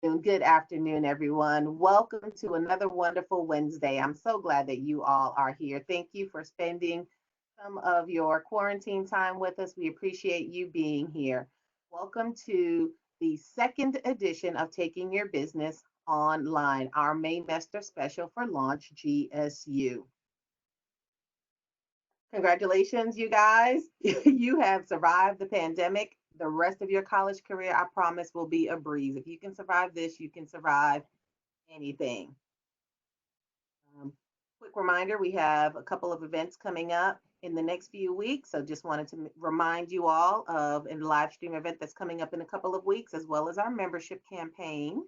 Good afternoon, everyone. Welcome to another wonderful Wednesday. I'm so glad that you all are here. Thank you for spending some of your quarantine time with us. We appreciate you being here. Welcome to the second edition of Taking Your Business Online, our Maymester special for Launch GSU. Congratulations, you guys. You have survived the pandemic. The rest of your college career, I promise, will be a breeze. If you can survive this, you can survive anything. Um, Quick reminder, we have a couple of events coming up in the next few weeks. So just wanted to remind you all of a live stream event that's coming up in a couple of weeks, as well as our membership campaign.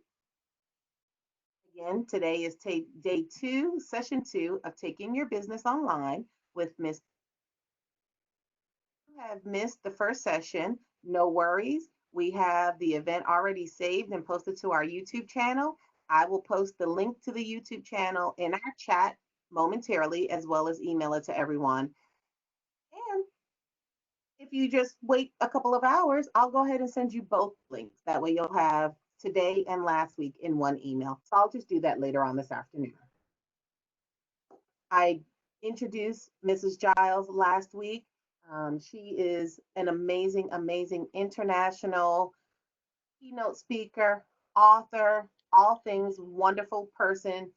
Again, today is day two, session two of Taking Your Business Online with Miss. You have missed the first session, no worries. We have the event already saved and posted to our YouTube channel. I will post the link to the YouTube channel in our chat momentarily, as well as email it to everyone. And if you just wait a couple of hours, I'll go ahead and send you both links. That way you'll have today and last week in one email. So I'll just do that later on this afternoon. I introduced Mrs. Giles last week. She is an amazing, amazing international keynote speaker, author, all things wonderful person.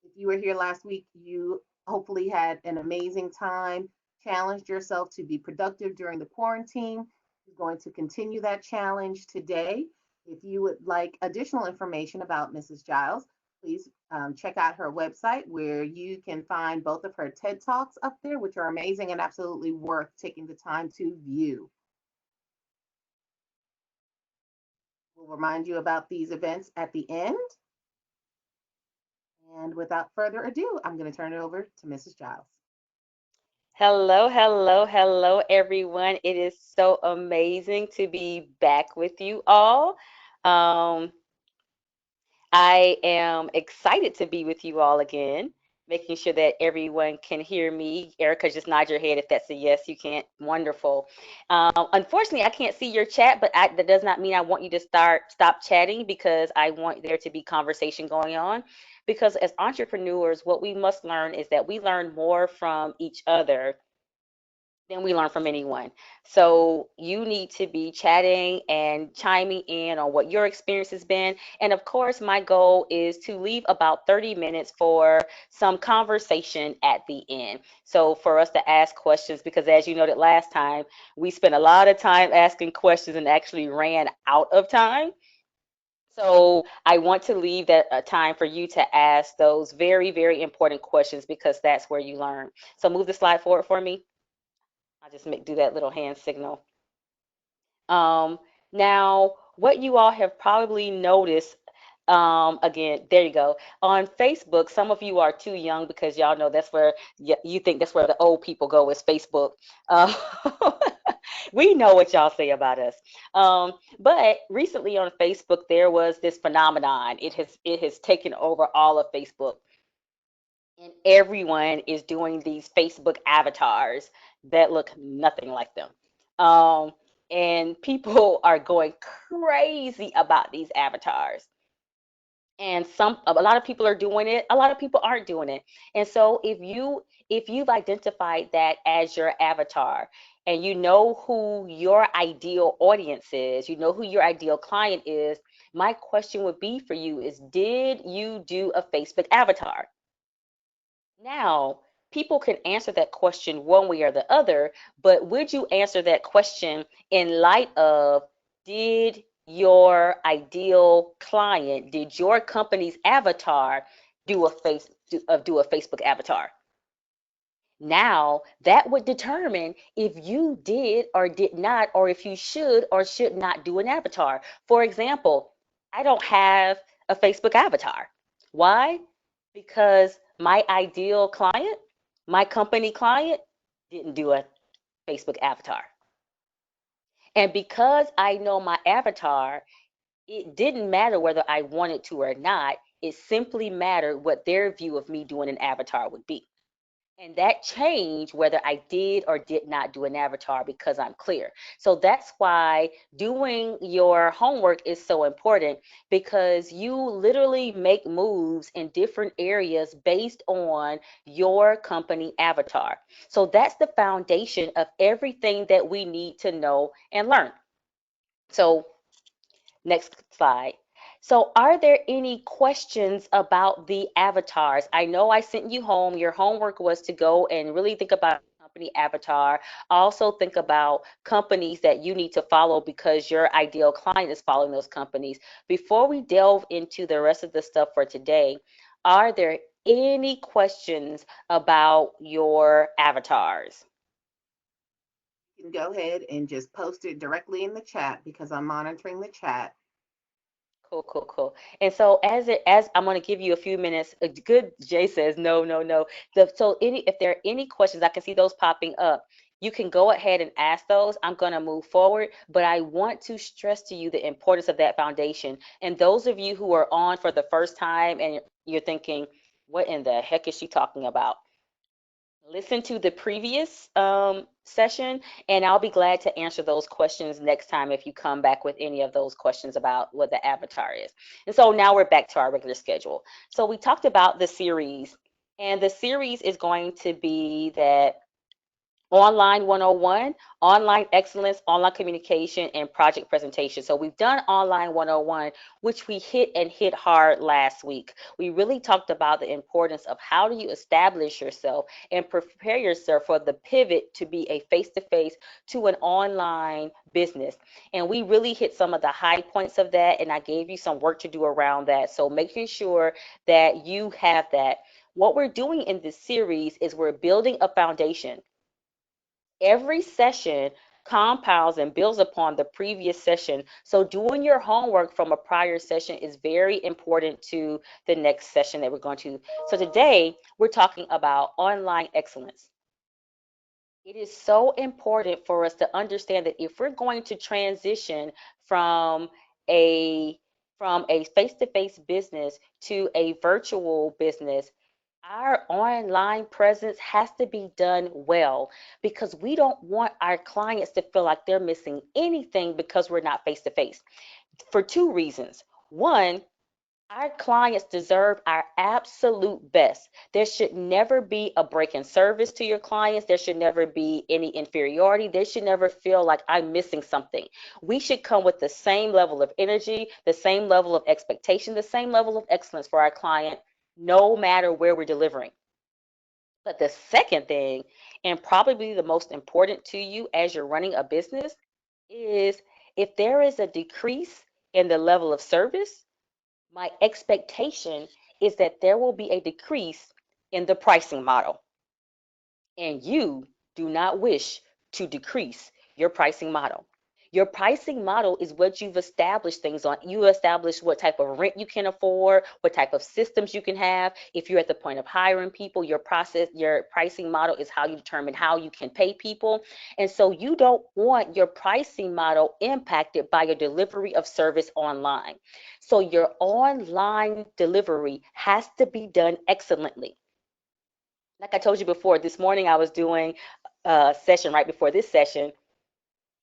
If you were here last week, you hopefully had an amazing time, challenged yourself to be productive during the quarantine. You're going to continue that challenge today. If you would like additional information about Mrs. Giles, please check out her website where you can find both of her TED Talks up there, which are amazing and absolutely worth taking the time to view. We'll remind you about these events at the end. And without further ado, I'm going to turn it over to Mrs. Giles. Hello, hello, hello, everyone. It is so amazing to be back with you all. Um, I am excited to be with you all again, making sure that everyone can hear me. Erica, just nod your head if that's a yes. You can't. Wonderful. Unfortunately, I can't see your chat, but that does not mean I want you to stop chatting because I want there to be conversation going on. Because as entrepreneurs, what we must learn is that we learn more from each other than we learn from anyone. So you need to be chatting and chiming in on what your experience has been. And of course, my goal is to leave about 30 minutes for some conversation at the end. So for us to ask questions, because as you noted last time, we spent a lot of time asking questions and actually ran out of time. So I want to leave that time for you to ask those very, very important questions because that's where you learn. So move the slide forward for me. I just do that little hand signal. Um, Now, what you all have probably noticed, again, there you go. On Facebook, some of you are too young because y'all know that's where you think that's where the old people go is Facebook. Uh, we know what y'all say about us. But recently on Facebook, there was this phenomenon. It has taken over all of Facebook. And everyone is doing these Facebook avatars that look nothing like them. Um, and people are going crazy about these avatars. And a lot of people are doing it, a lot of people aren't doing it. And so if you've identified that as your avatar and you know who your ideal audience is, you know who your ideal client is, my question would be for you is, did you do a Facebook avatar? Now, people can answer that question one way or the other, but would you answer that question in light of, did your ideal client, did your company's avatar do a Facebook avatar? Now, that would determine if you did or did not, or if you should or should not do an avatar. For example, I don't have a Facebook avatar. Why? Because my ideal client, my company client, didn't do a Facebook avatar. And because I know my avatar, it didn't matter whether I wanted to or not. It simply mattered what their view of me doing an avatar would be. And that changed whether I did or did not do an avatar because I'm clear. So that's why doing your homework is so important, because you literally make moves in different areas based on your company avatar. So that's the foundation of everything that we need to know and learn. So next slide. So, are there any questions about the avatars? I know I sent you home. Your homework was to go and really think about your company avatar. Also, think about companies that you need to follow because your ideal client is following those companies. Before we delve into the rest of the stuff for today, are there any questions about your avatars? You can go ahead and just post it directly in the chat because I'm monitoring the chat. Cool, cool, cool. And so as I'm going to give you a few minutes. Good. Jay says no, no, no. So any if there are any questions, I can see those popping up. You can go ahead and ask those. I'm going to move forward, but I want to stress to you the importance of that foundation. And those of you who are on for the first time and you're thinking, what in the heck is she talking about? Listen to the previous session, and I'll be glad to answer those questions next time if you come back with any of those questions about what the avatar is. And so now we're back to our regular schedule. So we talked about the series, and the series is going to be that Online 101, online excellence, online communication, and project presentation. So we've done online 101, which we hit hard last week. We really talked about the importance of how do you establish yourself and prepare yourself for the pivot to be a face-to-face to an online business. And we really hit some of the high points of that, and I gave you some work to do around that. So making sure that you have that. What we're doing in this series is we're building a foundation. Every session compounds and builds upon the previous session. So doing your homework from a prior session is very important to the next session that we're going to. So today we're talking about online excellence. It is so important for us to understand that if we're going to transition from a face-to-face business to a virtual business, our online presence has to be done well, because we don't want our clients to feel like they're missing anything because we're not face to face, for two reasons. One, our clients deserve our absolute best. There should never be a break in service to your clients. There should never be any inferiority. They should never feel like I'm missing something. We should come with the same level of energy, the same level of expectation, the same level of excellence for our client, no matter where we're delivering. But the second thing, and probably the most important to you as you're running a business, is if there is a decrease in the level of service, my expectation is that there will be a decrease in the pricing model. And you do not wish to decrease your pricing model. Your pricing model is what you've established things on. You establish what type of rent you can afford, what type of systems you can have. If you're at the point of hiring people, your pricing model is how you determine how you can pay people. And so you don't want your pricing model impacted by your delivery of service online. So your online delivery has to be done excellently. Like I told you before, this morning I was doing a session right before this session.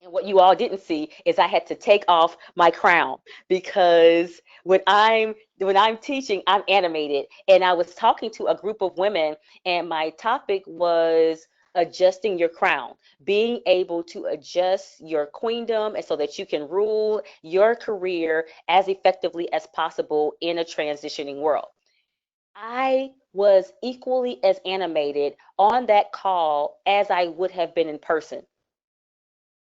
And what you all didn't see is I had to take off my crown, because when I'm teaching, I'm animated. And I was talking to a group of women, and my topic was adjusting your crown, being able to adjust your queendom, and so that you can rule your career as effectively as possible in a transitioning world. I was equally as animated on that call as I would have been in person.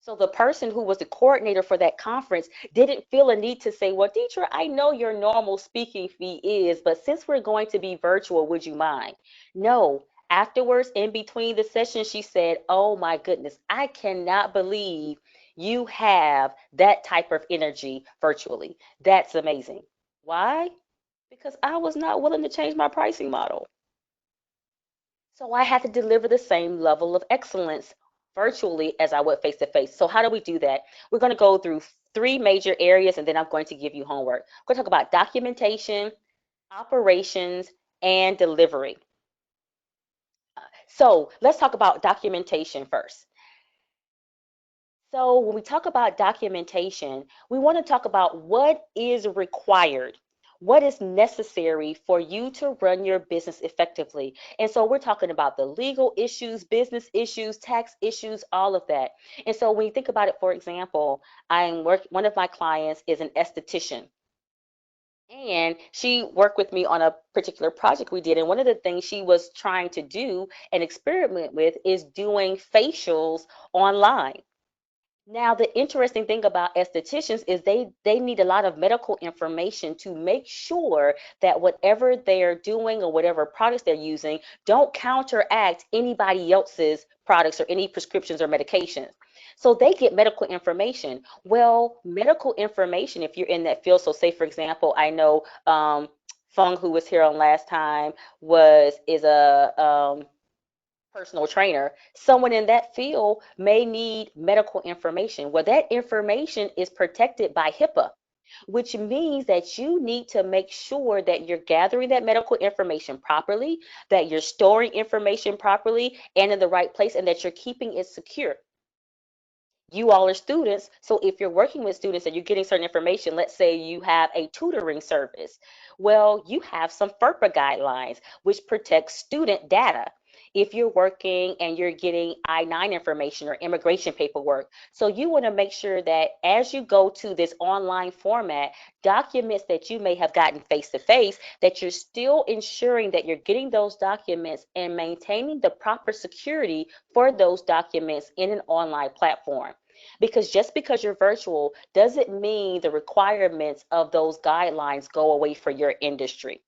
So the person who was the coordinator for that conference didn't feel a need to say, well, teacher, I know your normal speaking fee is, but since we're going to be virtual, would you mind? No. Afterwards, in between the session, she said, oh my goodness, I cannot believe you have that type of energy virtually. That's amazing. Why? Because I was not willing to change my pricing model. So I had to deliver the same level of excellence virtually as I would face to face. So how do we do that? We're going to go through three major areas, and then I'm going to give you homework. We're going to talk about documentation, operations, and delivery. So let's talk about documentation first. So when we talk about documentation, we want to talk about what is required, what is necessary for you to run your business effectively. And so we're talking about the legal issues, business issues, tax issues, all of that. And so when you think about it, for example, one of my clients is an esthetician. And she worked with me on a particular project we did. And one of the things she was trying to do and experiment with is doing facials online. Now, the interesting thing about estheticians is they need a lot of medical information to make sure that whatever they're doing or whatever products they're using don't counteract anybody else's products or any prescriptions or medications. So they get medical information. Well, medical information, if you're in that field, so say for example, I know Fung, who was here on last time, was is a personal trainer, someone in that field may need medical information. Well, that information is protected by HIPAA, which means that you need to make sure that you're gathering that medical information properly, that you're storing information properly and in the right place, and that you're keeping it secure. You all are students, so if you're working with students and you're getting certain information, let's say you have a tutoring service, well, you have some FERPA guidelines which protect student data. If you're working and you're getting I-9 information or immigration paperwork, so you want to make sure that as you go to this online format, documents that you may have gotten face to face, that you're still ensuring that you're getting those documents and maintaining the proper security for those documents in an online platform. Because just because you're virtual doesn't mean the requirements of those guidelines go away for your industry.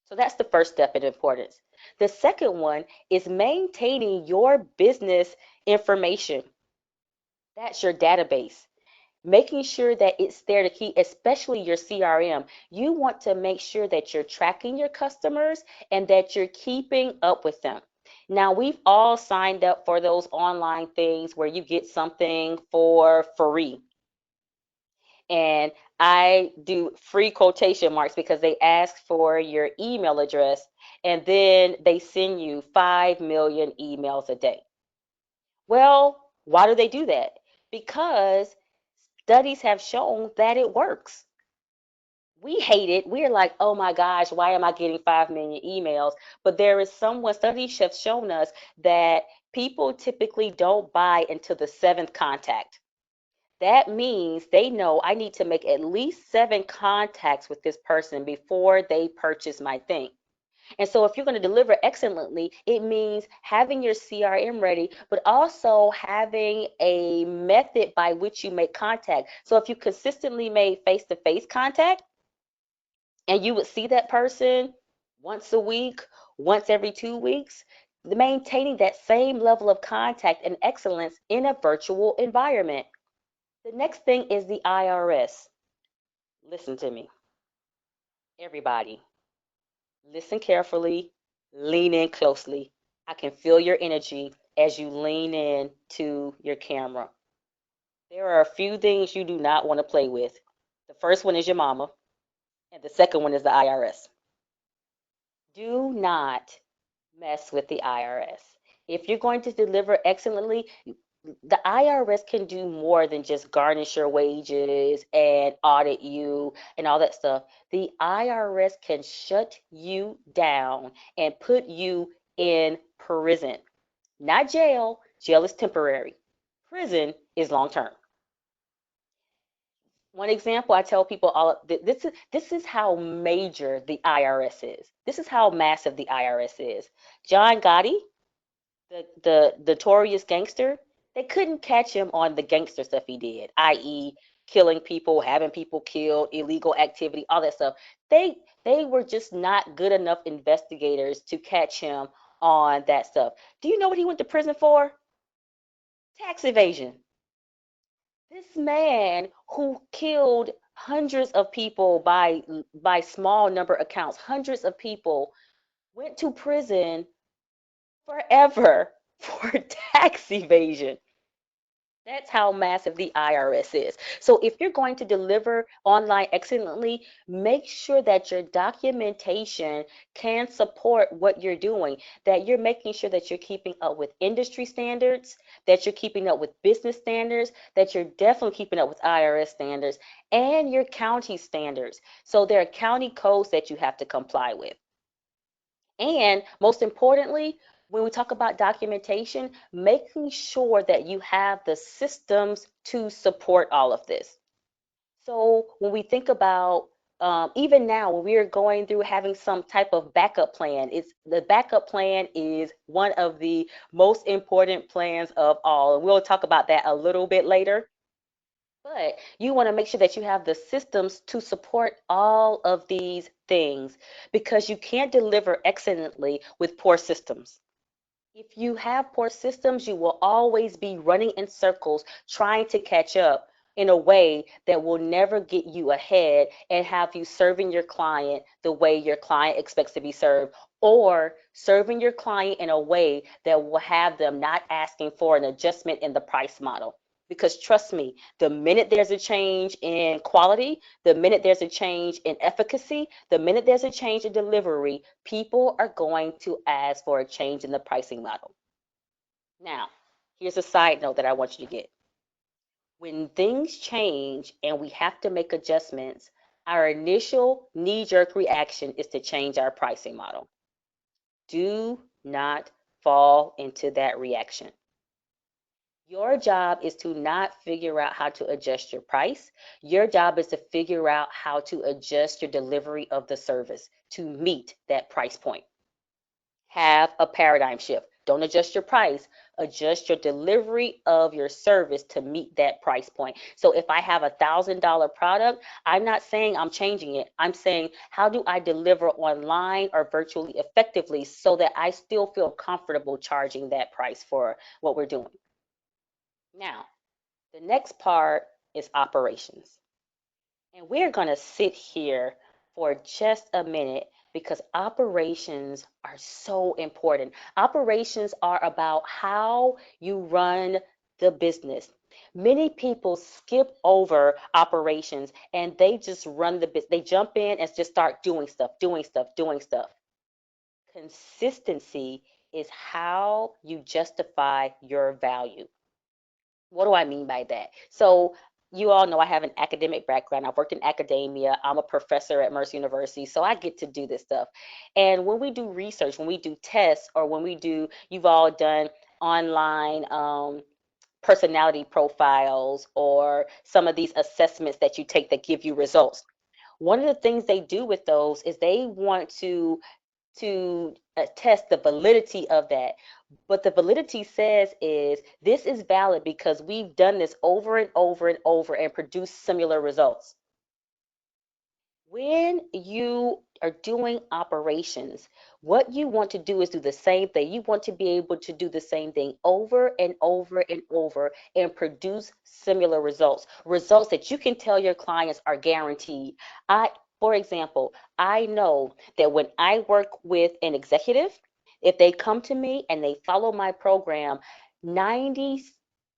So that's the first step in importance. The second one is maintaining your business information. That's your database. Making sure that it's there to keep, especially your CRM. You want to make sure that you're tracking your customers and that you're keeping up with them. Now, we've all signed up for those online things where you get something for free. And I do free quotation marks because they ask for your email address and then they send you 5 million emails a day. Well, why do they do that? Because studies have shown that it works. We hate it. We're like, oh my gosh, why am I getting 5 million emails? But there is someone, studies have shown us that people typically don't buy until the seventh contact. That means they know I need to make at least 7 contacts with this person before they purchase my thing. And so if you're going to deliver excellently, it means having your CRM ready, but also having a method by which you make contact. So if you consistently made face-to-face contact and you would see that person once a week, once every 2 weeks, maintaining that same level of contact and excellence in a virtual environment. The next thing is the IRS. Listen to me, everybody. Listen carefully, lean in closely. I can feel your energy as you lean in to your camera. There are a few things you do not want to play with. The first one is your mama, and the second one is the IRS. Do not mess with the IRS. If you're going to deliver excellently, the IRS can do more than just garnish your wages and audit you and all that stuff. The IRS can shut you down and put you in prison. Not jail. Jail is temporary. Prison is long term. One example I tell people all this is how major the IRS is. This is how massive the IRS is. John Gotti, the notorious gangster, they couldn't catch him on the gangster stuff he did, i.e., killing people, having people killed, illegal activity, all that stuff. They were just not good enough investigators to catch him on that stuff. Do you know what he went to prison for? Tax evasion. This man who killed hundreds of people by small number accounts, hundreds of people, went to prison forever for tax evasion. That's how massive the IRS is. So if you're going to deliver online excellently, make sure that your documentation can support what you're doing, that you're making sure that you're keeping up with industry standards, that you're keeping up with business standards, that you're definitely keeping up with IRS standards and your county standards. So there are county codes that you have to comply with. And most importantly, when we talk about documentation, making sure that you have the systems to support all of this. So when we think about even now, when we are going through having some type of backup plan, it's the backup plan is one of the most important plans of all. And we'll talk about that a little bit later. But you want to make sure that you have the systems to support all of these things because you can't deliver excellently with poor systems. If you have poor systems, you will always be running in circles trying to catch up in a way that will never get you ahead and have you serving your client the way your client expects to be served, or serving your client in a way that will have them not asking for an adjustment in the price model. Because trust me, the minute there's a change in quality, the minute there's a change in efficacy, the minute there's a change in delivery, people are going to ask for a change in the pricing model. Now, here's a side note that I want you to get. When things change and we have to make adjustments, our initial knee jerk reaction is to change our pricing model. Do not fall into that reaction. Your job is to not figure out how to adjust your price. Your job is to figure out how to adjust your delivery of the service to meet that price point. Have a paradigm shift. Don't adjust your price, adjust your delivery of your service to meet that price point. So if I have $1,000 product, I'm not saying I'm changing it. I'm saying, how do I deliver online or virtually effectively so that I still feel comfortable charging that price for what we're doing? Now, the next part is operations. And we're going to sit here for just a minute because operations are so important. Operations are about how you run the business. Many people skip over operations and they just run the business. They jump in and just start doing stuff, doing stuff, doing stuff. Consistency is how you justify your value. What do I mean by that? So you all know I have an academic background. I've worked in academia. I'm a professor at Mercer University, so I get to do this stuff. And when we do research, when we do tests, or when we do, you've all done online personality profiles or some of these assessments that you take that give you results. One of the things they do with those is they want to test the validity of that. But the validity says is this is valid because we've done this over and over and over and produced similar results. When you are doing operations, what you want to do is do the same thing. You want to be able to do the same thing over and over and over and produce similar results, results that you can tell your clients are guaranteed. For example, I know that when I work with an executive, if they come to me and they follow my program, 90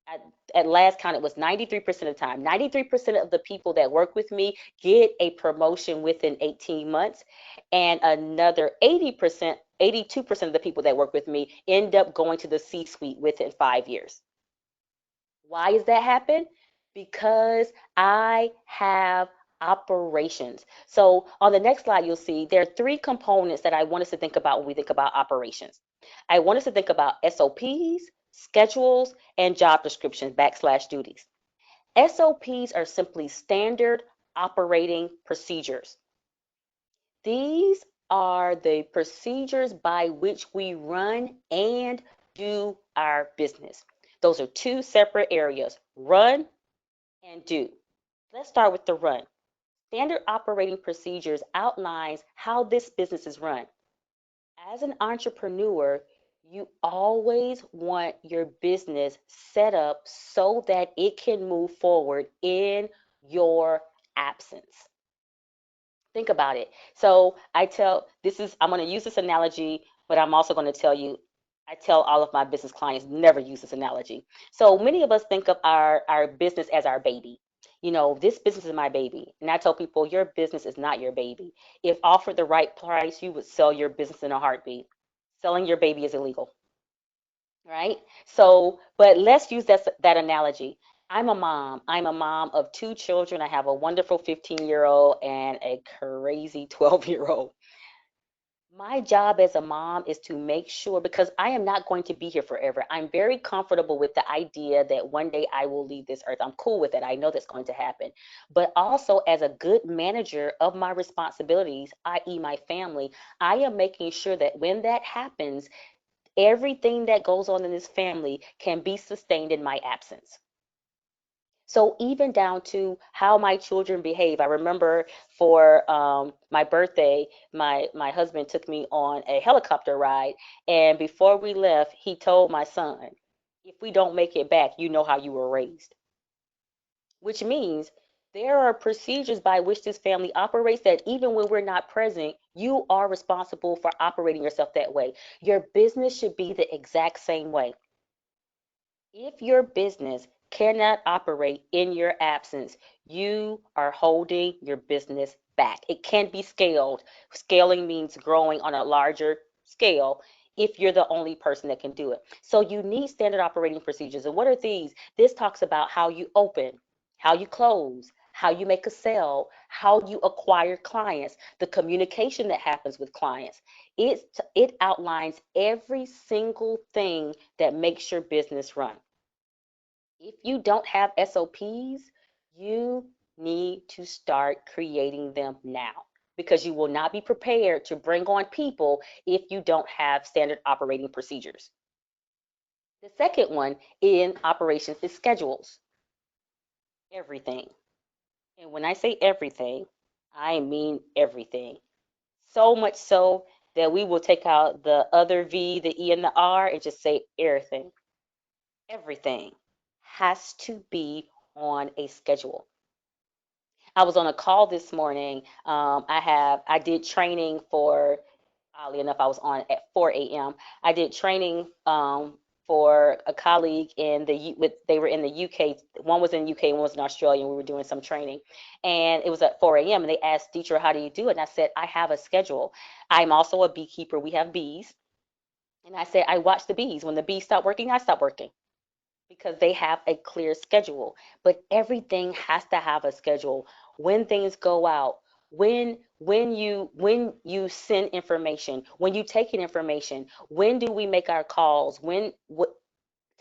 at, at last count it was 93% of the time, 93% of the people that work with me get a promotion within 18 months, and another 80%, 82% of the people that work with me end up going to the C-suite within 5 years. Why is that happen? Because I have operations. So on the next slide, you'll see there are three components that I want us to think about when we think about operations. I want us to think about SOPs, schedules, and job descriptions backslash duties. SOPs are simply standard operating procedures. These are the procedures by which we run and do our business. Those are two separate areas, run and do. Let's start with the run. Standard operating procedures outlines how this business is run. As an entrepreneur, you always want your business set up so that it can move forward in your absence. Think about it. So I'm going to use this analogy, but I'm also going to tell you, I tell all of my business clients never use this analogy. So many of us think of our business as our baby. You know, this business is my baby. And I tell people your business is not your baby. If offered the right price, you would sell your business in a heartbeat. Selling your baby is illegal, right? So, but let's use that analogy. I'm a mom. I'm a mom of two children. I have a wonderful 15-year-old and a crazy 12-year-old. My job as a mom is to make sure, because I am not going to be here forever. I'm very comfortable with the idea that one day I will leave this earth. I'm cool with it. I know that's going to happen. But also, as a good manager of my responsibilities, i.e., my family, I am making sure that when that happens, everything that goes on in this family can be sustained in my absence. So even down to how my children behave. I remember for my birthday, my husband took me on a helicopter ride, and before we left, he told my son, "If we don't make it back, you know how you were raised," which means there are procedures by which this family operates that even when we're not present, you are responsible for operating yourself that way. Your business should be the exact same way. If your business cannot operate in your absence, you are holding your business back. It can be scaled. Scaling means growing on a larger scale if you're the only person that can do it. So you need standard operating procedures. And what are these? This talks about how you open, how you close, how you make a sale, how you acquire clients, the communication that happens with clients. It outlines every single thing that makes your business run. If you don't have SOPs, you need to start creating them now, because you will not be prepared to bring on people if you don't have standard operating procedures. The second one in operations is schedules. Everything. And when I say everything, I mean everything. So much so that we will take out the other V, the E, and the R and just say everything. Everything has to be on a schedule. I was on a call this morning. I did training for, oddly enough, I was on at 4 a.m. I did training for a colleague in they were in the UK. One was in UK, one was in Australia, and we were doing some training. And it was at 4 a.m. and they asked, "Teacher, how do you do it?" And I said, "I have a schedule. I'm also a beekeeper. We have bees." And I said, "I watch the bees. When the bees stop working, I stop working." Because they have a clear schedule. But everything has to have a schedule. When things go out, when you send information, when you take in information, when do we make our calls, when what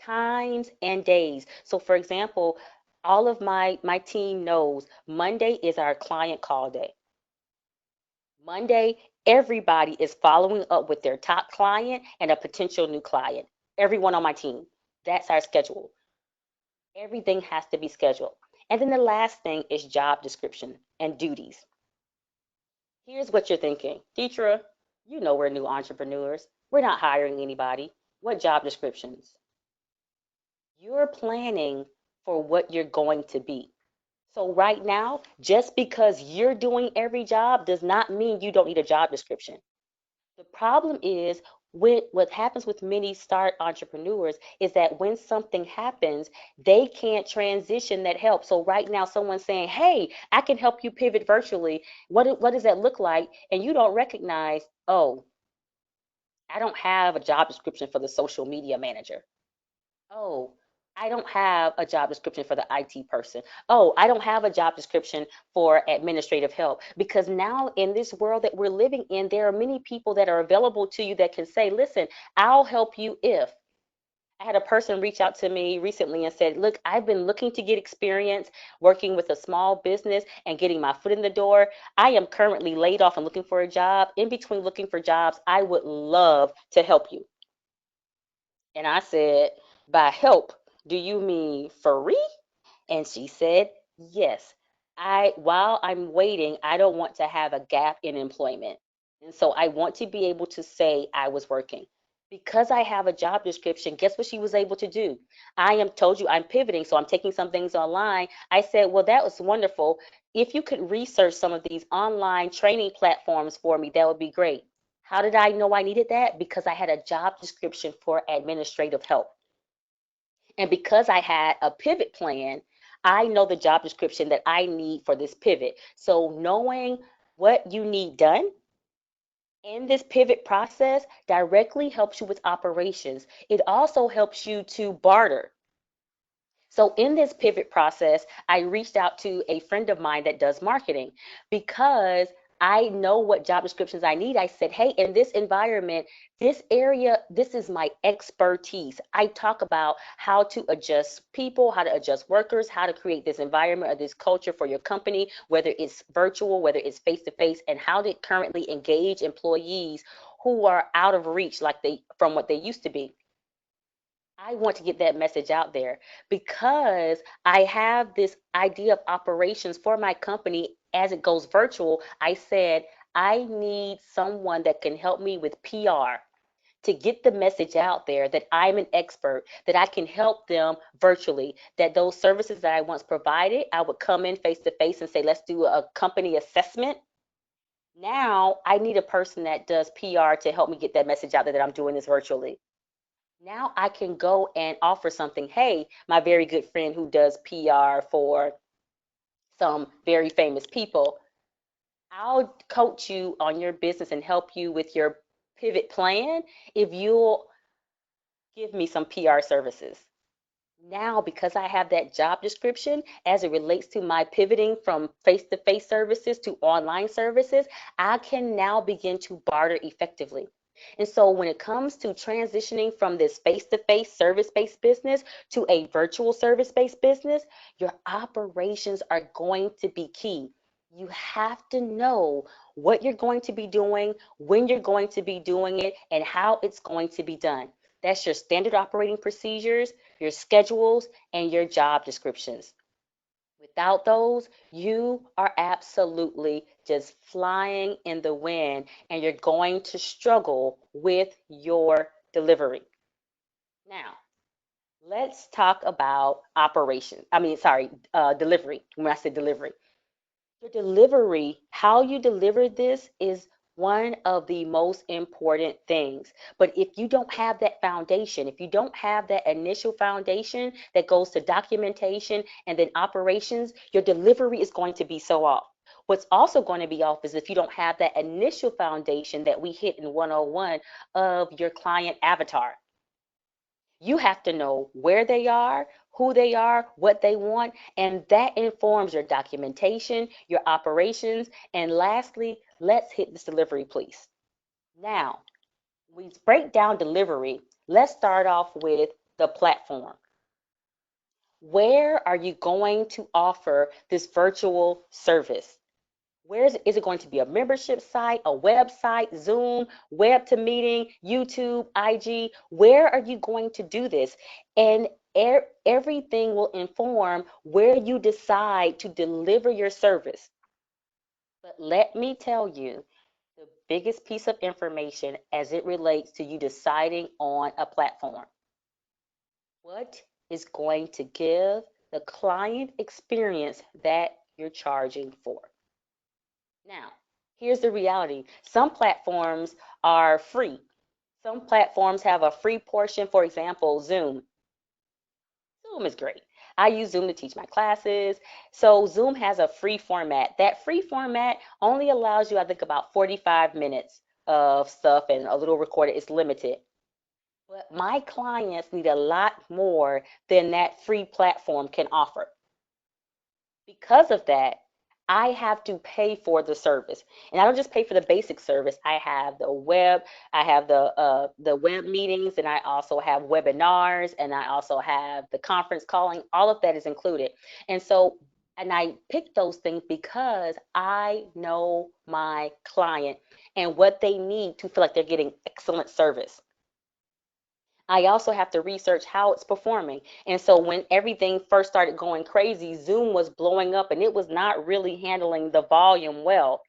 times and days. So for example, all of my team knows Monday is our client call day. Monday, everybody is following up with their top client and a potential new client. Everyone on my team. That's our schedule. Everything has to be scheduled. And then the last thing is job description and duties. Here's what you're thinking. Deetra, you know we're new entrepreneurs. We're not hiring anybody. What job descriptions? You're planning for what you're going to be. So right now, just because you're doing every job does not mean you don't need a job description. The problem is what happens with many start entrepreneurs is that when something happens, they can't transition that help. So right now, someone's saying, "Hey, I can help you pivot virtually. What does that look like?" And you don't recognize, "Oh, I don't have a job description for the social media manager. Oh, I don't have a job description for the IT person. Oh, I don't have a job description for administrative help." Because now in this world that we're living in, there are many people that are available to you that can say, "Listen, I'll help you if." I had a person reach out to me recently and said, "Look, I've been looking to get experience working with a small business and getting my foot in the door. I am currently laid off and looking for a job. In between looking for jobs, I would love to help you." And I said, "By help, do you mean free?" And she said, "Yes. While I'm waiting, I don't want to have a gap in employment. And so I want to be able to say I was working." Because I have a job description, guess what she was able to do? I am told you I'm pivoting, so I'm taking some things online. I said, "Well, that was wonderful. If you could research some of these online training platforms for me, that would be great." How did I know I needed that? Because I had a job description for administrative help. And because I had a pivot plan, I know the job description that I need for this pivot. So knowing what you need done in this pivot process directly helps you with operations. It also helps you to barter. So in this pivot process, I reached out to a friend of mine that does marketing because I know what job descriptions I need. I said, hey, in this environment, this area, this is my expertise. I talk about how to adjust people, how to adjust workers, how to create this environment or this culture for your company, whether it's virtual, whether it's face to face, and how to currently engage employees who are out of reach like they from what they used to be. I want to get that message out there because I have this idea of operations for my company as it goes virtual. I said, I need someone that can help me with PR to get the message out there that I'm an expert, that I can help them virtually, that those services that I once provided, I would come in face to face and say, let's do a company assessment. Now I need a person that does PR to help me get that message out there that I'm doing this virtually. Now I can go and offer something. Hey, my very good friend who does PR for some very famous people, I'll coach you on your business and help you with your pivot plan if you'll give me some PR services. Now, because I have that job description as it relates to my pivoting from face to face services to online services, I can now begin to barter effectively. And so, when it comes to transitioning from this face to face service based business to a virtual service based business, your operations are going to be key. You have to know what you're going to be doing, when you're going to be doing it, and how it's going to be done. That's your standard operating procedures, your schedules, and your job descriptions. Without those, you are absolutely just flying in the wind and you're going to struggle with your delivery. Now, let's talk about operation. Delivery. When I say delivery, your delivery, how you deliver this is one of the most important things. But if you don't have that foundation, if you don't have that initial foundation that goes to documentation and then operations, your delivery is going to be so off. What's also going to be off is if you don't have that initial foundation that we hit in 101 of your client avatar. You have to know where they are, who they are, what they want, and that informs your documentation, your operations, and lastly, let's hit this delivery, please. Now, we break down delivery. Let's start off with the platform. Where are you going to offer this virtual service? Where is it going to be a membership site, a website, Zoom, web to meeting, YouTube, IG? Where are you going to do this? And everything will inform where you decide to deliver your service. But let me tell you the biggest piece of information as it relates to you deciding on a platform. What is going to give the client experience that you're charging for? Now, here's the reality. Some platforms are free. Some platforms have a free portion. For example, Zoom. Zoom is great. I use Zoom to teach my classes. So Zoom has a free format. That free format only allows you, I think, about 45 minutes of stuff and a little recorded. It's limited. But my clients need a lot more than that free platform can offer. Because of that, I have to pay for the service. And I don't just pay for the basic service. I have the web, I have the web meetings, and I also have webinars, and I also have the conference calling. All of that is included. And so, and I pick those things because I know my client and what they need to feel like they're getting excellent service. I also have to research how it's performing. And so when everything first started going crazy, Zoom was blowing up and it was not really handling the volume well.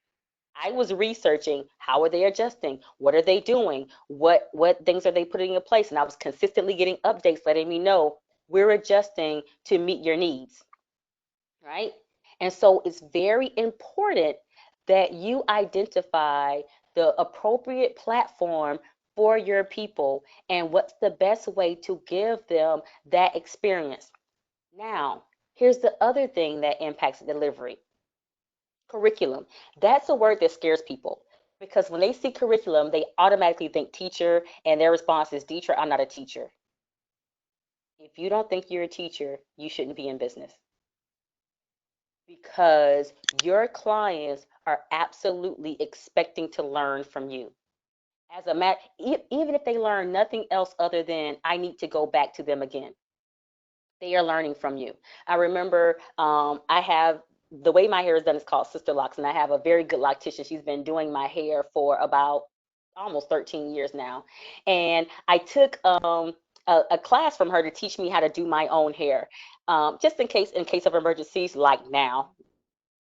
I was researching how are they adjusting? What are they doing? What things are they putting in place? And I was consistently getting updates letting me know we're adjusting to meet your needs, right? And so it's very important that you identify the appropriate platform for your people, and what's the best way to give them that experience. Now, here's the other thing that impacts delivery: curriculum. That's a word that scares people because when they see curriculum, they automatically think teacher, and their response is, teacher, I'm not a teacher. If you don't think you're a teacher, you shouldn't be in business because your clients are absolutely expecting to learn from you. As a matter, even if they learn nothing else other than I need to go back to them again, they are learning from you. I remember I have the way my hair is done is called sister locks, and I have a very good loctician. She's been doing my hair for about almost 13 years now, and I took a class from her to teach me how to do my own hair, just in case of emergencies like now,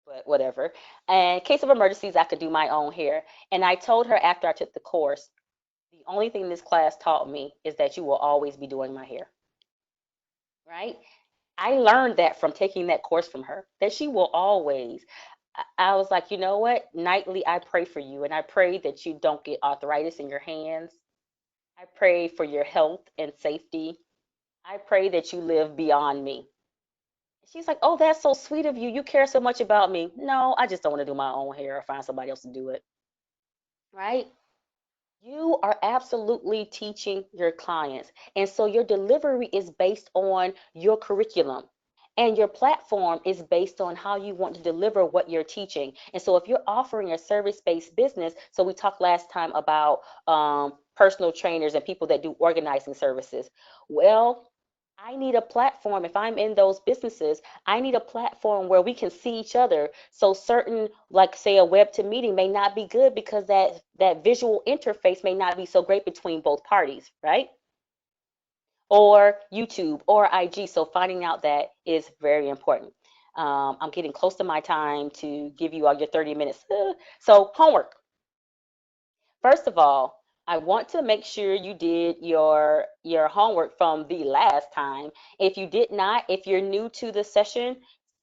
but whatever. And in case of emergencies, I could do my own hair. And I told her after I took the course, the only thing this class taught me is that you will always be doing my hair, right? I learned that from taking that course from her, that she will always. I was like, you know what? Nightly, I pray for you, and I pray that you don't get arthritis in your hands. I pray for your health and safety. I pray that you live beyond me. She's like, oh, that's so sweet of you. You care so much about me. No, I just don't want to do my own hair or find somebody else to do it, right? You are absolutely teaching your clients. And so your delivery is based on your curriculum. And your platform is based on how you want to deliver what you're teaching. And so if you're offering a service-based business, so we talked last time about personal trainers and people that do organizing services. Well, I need a platform. If I'm in those businesses, I need a platform where we can see each other. So certain, like say a web to meeting may not be good because that visual interface may not be so great between both parties, right? Or YouTube or IG. So finding out that is very important. I'm getting close to my time to give you all your 30 minutes. So homework. First of all, I want to make sure you did your homework from the last time. If you did not, if you're new to the session,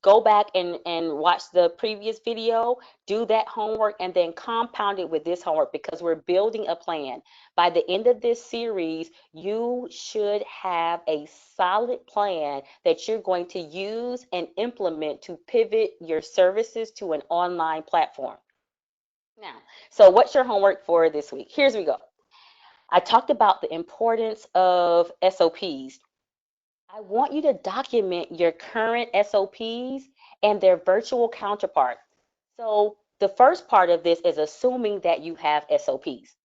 go back and watch the previous video, do that homework, and then compound it with this homework because we're building a plan. By the end of this series, you should have a solid plan that you're going to use and implement to pivot your services to an online platform. Now, so what's your homework for this week? Here's we go. I talked about the importance of SOPs. I want you to document your current SOPs and their virtual counterpart. So the first part of this is assuming that you have SOPs.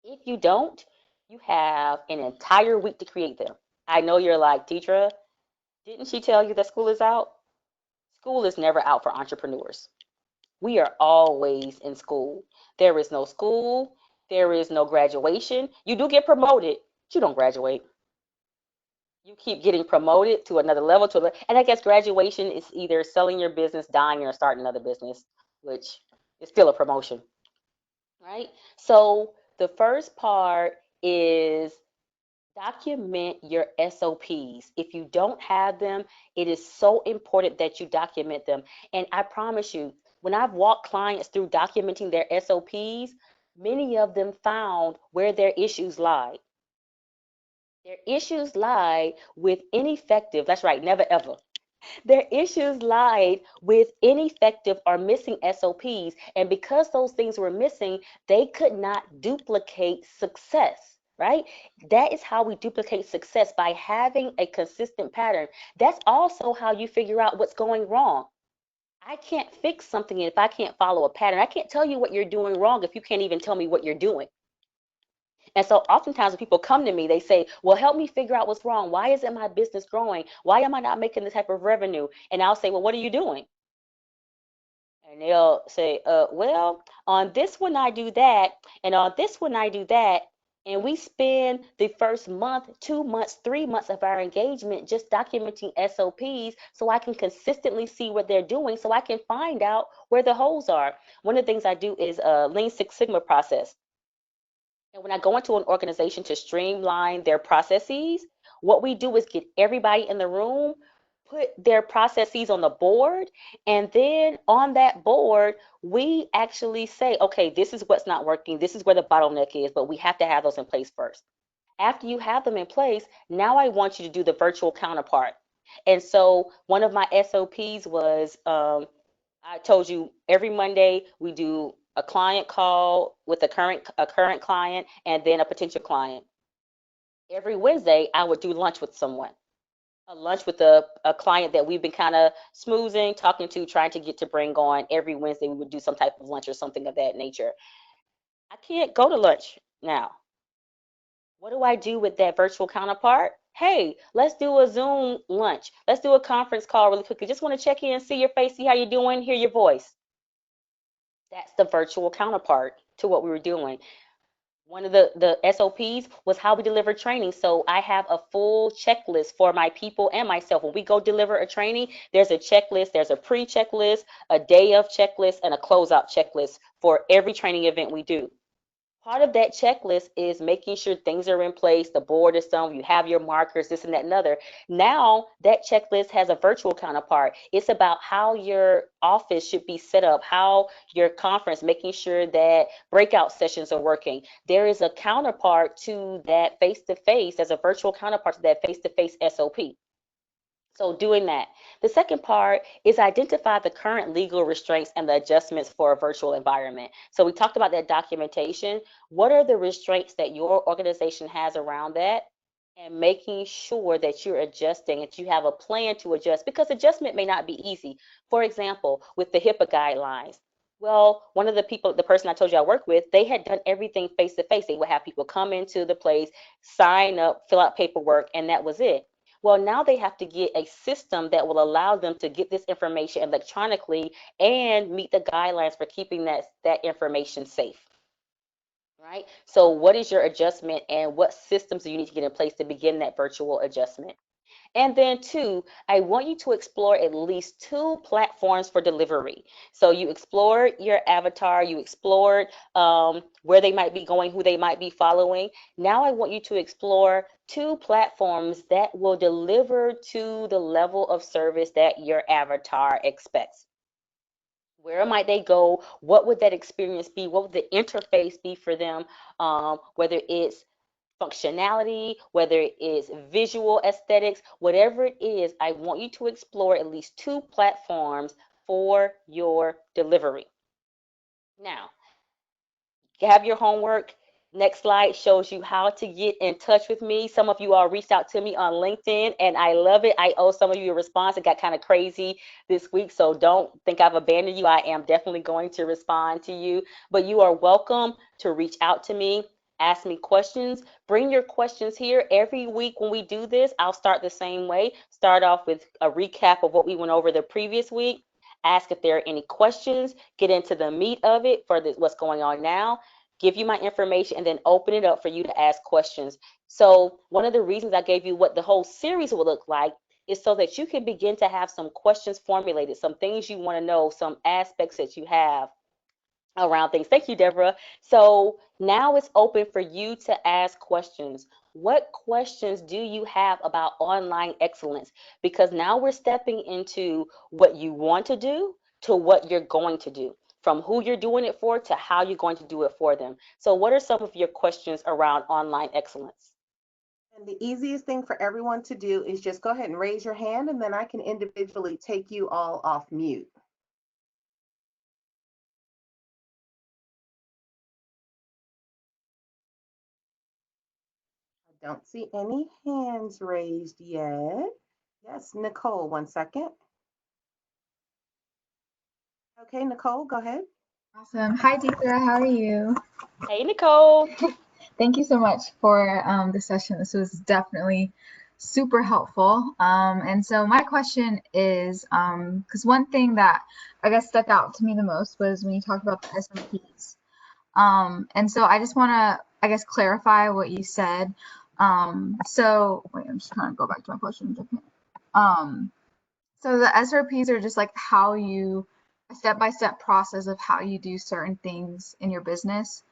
If you don't, you have an entire week to create them. I know you're like, Deidre, didn't she tell you that school is out? School is never out for entrepreneurs. We are always in school. There is no school. There is no graduation. You do get promoted, but you don't graduate. You keep getting promoted to another level, and I guess graduation is either selling your business, dying, or starting another business, which is still a promotion, right? So the first part is document your SOPs. If you don't have them, it is so important that you document them. And I promise you, when I've walked clients through documenting their SOPs, many of them found where their issues lie. Their issues lie with ineffective, that's right, never ever. Their issues lied with ineffective or missing SOPs. And because those things were missing, they could not duplicate success, right? That is how we duplicate success by having a consistent pattern. That's also how you figure out what's going wrong. I can't fix something if I can't follow a pattern. I can't tell you what you're doing wrong if you can't even tell me what you're doing. And so oftentimes when people come to me, they say, well, help me figure out what's wrong. Why isn't my business growing? Why am I not making this type of revenue? And I'll say, well, what are you doing? And they'll say, well, on this one I do that, and on this one I do that. And we spend the first month, 2 months, 3 months of our engagement just documenting SOPs so I can consistently see what they're doing so I can find out where the holes are. One of the things I do is a Lean Six Sigma process. And when I go into an organization to streamline their processes, what we do is get everybody in the room, put their processes on the board, and then on that board we actually say, okay, this is what's not working, this is where the bottleneck is, but we have to have those in place first. After you have them in place, now I want you to do the virtual counterpart. And so one of my SOPs was, I told you every Monday we do a client call with a current client and then a potential client. Every Wednesday I would do lunch with someone, a lunch with a client that we've been kind of smoozing, talking to, trying to get to bring on. Every Wednesday we would do some type of lunch or something of that nature. I can't go to lunch now. What do I do with that virtual counterpart? Hey, let's do a Zoom lunch. Let's do a conference call really quickly. Just want to check in, see your face, see how you're doing, hear your voice. That's the virtual counterpart to what we were doing. One of the SOPs was how we deliver training. So I have a full checklist for my people and myself. When we go deliver a training, there's a checklist, there's a pre-checklist, a day of checklist, and a closeout checklist for every training event we do. Part of that checklist is making sure things are in place, the board is done, you have your markers, this and that and other. Now that checklist has a virtual counterpart. It's about how your office should be set up, how your conference, making sure that breakout sessions are working. There is a counterpart to that face-to-face, there's a virtual counterpart to that face-to-face SOP. So doing that. The second part is identify the current legal restraints and the adjustments for a virtual environment. So we talked about that documentation. What are the restraints that your organization has around that? And making sure that you're adjusting, that you have a plan to adjust, because adjustment may not be easy. For example, with the HIPAA guidelines. Well, one of the people, the person I told you I work with, they had done everything face to face. They would have people come into the place, sign up, fill out paperwork, and that was it. Well, now they have to get a system that will allow them to get this information electronically and meet the guidelines for keeping that information safe. Right? So what is your adjustment and what systems do you need to get in place to begin that virtual adjustment? And then two, I want you to explore at least two platforms for delivery. So you explored your avatar, you explored where they might be going, who they might be following. Now I want you to explore two platforms that will deliver to the level of service that your avatar expects. Where might they go? What would that experience be? What would the interface be for them? Whether it's functionality, whether it is visual aesthetics, whatever it is, I want you to explore at least two platforms for your delivery. Now, you have your homework. Next slide shows you how to get in touch with me. Some of you all reached out to me on LinkedIn, and I love it. I owe some of you a response. It got kind of crazy this week, so don't think I've abandoned you. I am definitely going to respond to you, but you are welcome to reach out to me. Ask me questions. Bring your questions here. Every week when we do this, I'll start the same way. Start off with a recap of what we went over the previous week. Ask if there are any questions. Get into the meat of it for this, what's going on now, give you my information, and then open it up for you to ask questions. So one of the reasons I gave you what the whole series will look like is so that you can begin to have some questions formulated, some things you want to know, some aspects that you have around things. Thank you, Deborah. So now it's open for you to ask questions. What questions do you have about online excellence? Because now we're stepping into what you want to do to what you're going to do, from who you're doing it for to how you're going to do it for them. So, what are some of your questions around online excellence? And the easiest thing for everyone to do is just go ahead and raise your hand, and then I can individually take you all off mute. I don't see any hands raised yet. Yes, Nicole, 1 second. Okay, Nicole, go ahead. Awesome. Hi, Deidre. How are you? Hey, Nicole. Thank you so much for the session. This was definitely super helpful. And so my question is, because one thing that I guess stuck out to me the most was when you talked about the SOPs. And so I just want to, I guess, clarify what you said. So wait, I'm just trying to go back to my question. Um, so the SOPs are just like how you, a step-by-step process of how you do certain things in your business.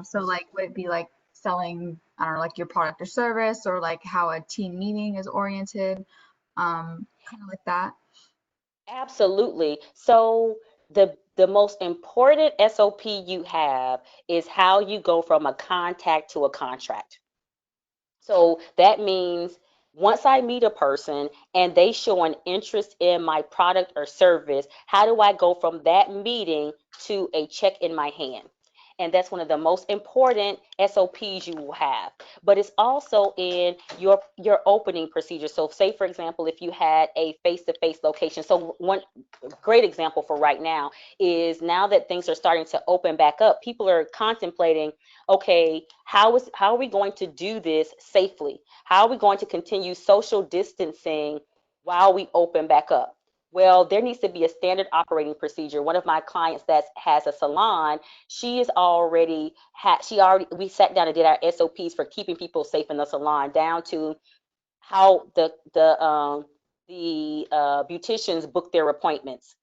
So like, would it be like selling, I don't know, like your product or service, or like how a team meeting is oriented? kind of like that. Absolutely. So the most important SOP you have is how you go from a contact to a contract. So that means once I meet a person and they show an interest in my product or service, how do I go from that meeting to a check in my hand? And that's one of the most important SOPs you will have. But it's also in your opening procedure. So say for example, if you had a face-to-face location. So one great example for right now is now that things are starting to open back up, people are contemplating, okay, how are we going to do this safely? How are we going to continue social distancing while we open back up? Well, there needs to be a standard operating procedure. One of my clients that has a salon, she already we sat down and did our SOPs for keeping people safe in the salon, down to how the beauticians book their appointments.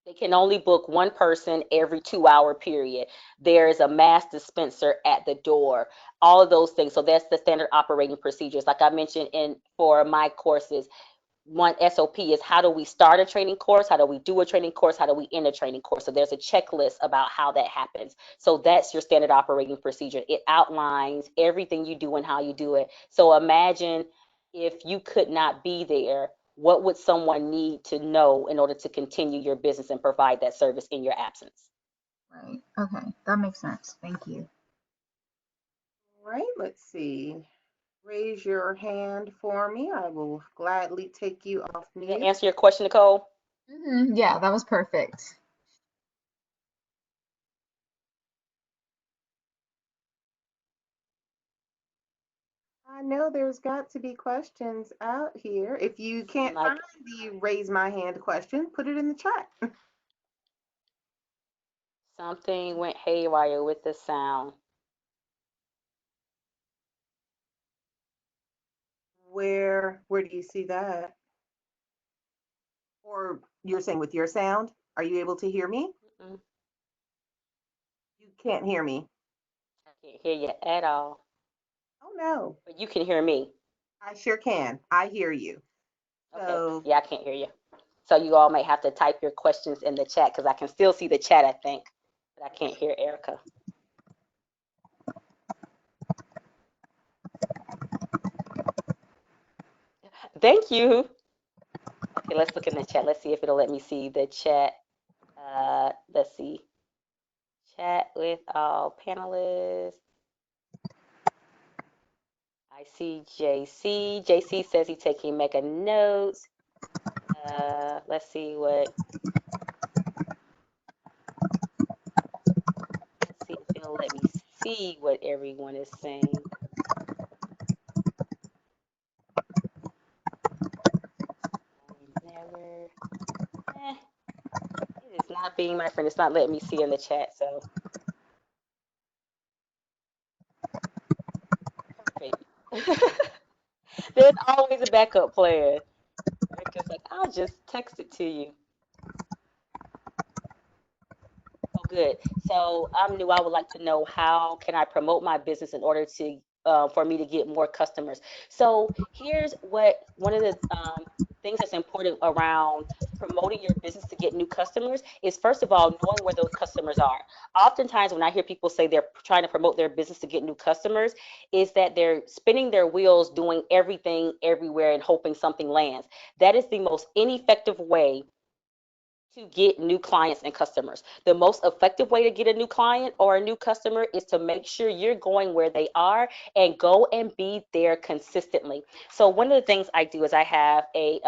They can only book one person every 2 hour period. There is a mask dispenser at the door, all of those things. So that's the standard operating procedures. Like I mentioned in for my courses, one SOP is how do we start a training course? How do we do a training course? How do we end a training course? So there's a checklist about how that happens. So that's your standard operating procedure. It outlines everything you do and how you do it. So imagine if you could not be there, what would someone need to know in order to continue your business and provide that service in your absence? Right. Okay. That makes sense. Thank you. Right, let's see. Raise your hand for me. I will gladly take you off Did that mute. answer your question, Nicole? Yeah, that was perfect. I know there's got to be questions out here. If you Seem can't like find the raise my hand question, put it in the chat. something went haywire with the sound. Where do you see that? Or you're saying with your sound? Are you able to hear me? Mm-mm, You can't hear me. I can't hear you at all, Oh no, but you can hear me. I sure can. I hear you. Okay, So, yeah, I can't hear you. So you all may have to type your questions in the chat because I can still see the chat, I think, but I can't hear Erica. Thank you. Okay, let's look in the chat. Let's see if it'll let me see the chat. Let's see. Chat with all panelists. I see JC. JC says he's taking mega notes. Let's see what. Let's see if it'll let me see what everyone is saying. Never. Eh, it is not being my friend. It's not letting me see in the chat. So perfect. There's always a backup plan. Erica's like, I'll just text it to you. Oh, good. So I'm new. I would like to know how can I promote my business in order to for me to get more customers. So here's what one of the things that's important around promoting your business to get new customers is first of all knowing where those customers are. Oftentimes when I hear people say they're trying to promote their business to get new customers, is that they're spinning their wheels doing everything everywhere and hoping something lands. That is the most ineffective way to get new clients and customers. The most effective way to get a new client or a new customer is to make sure you're going where they are and go and be there consistently. So one of the things I do is I have a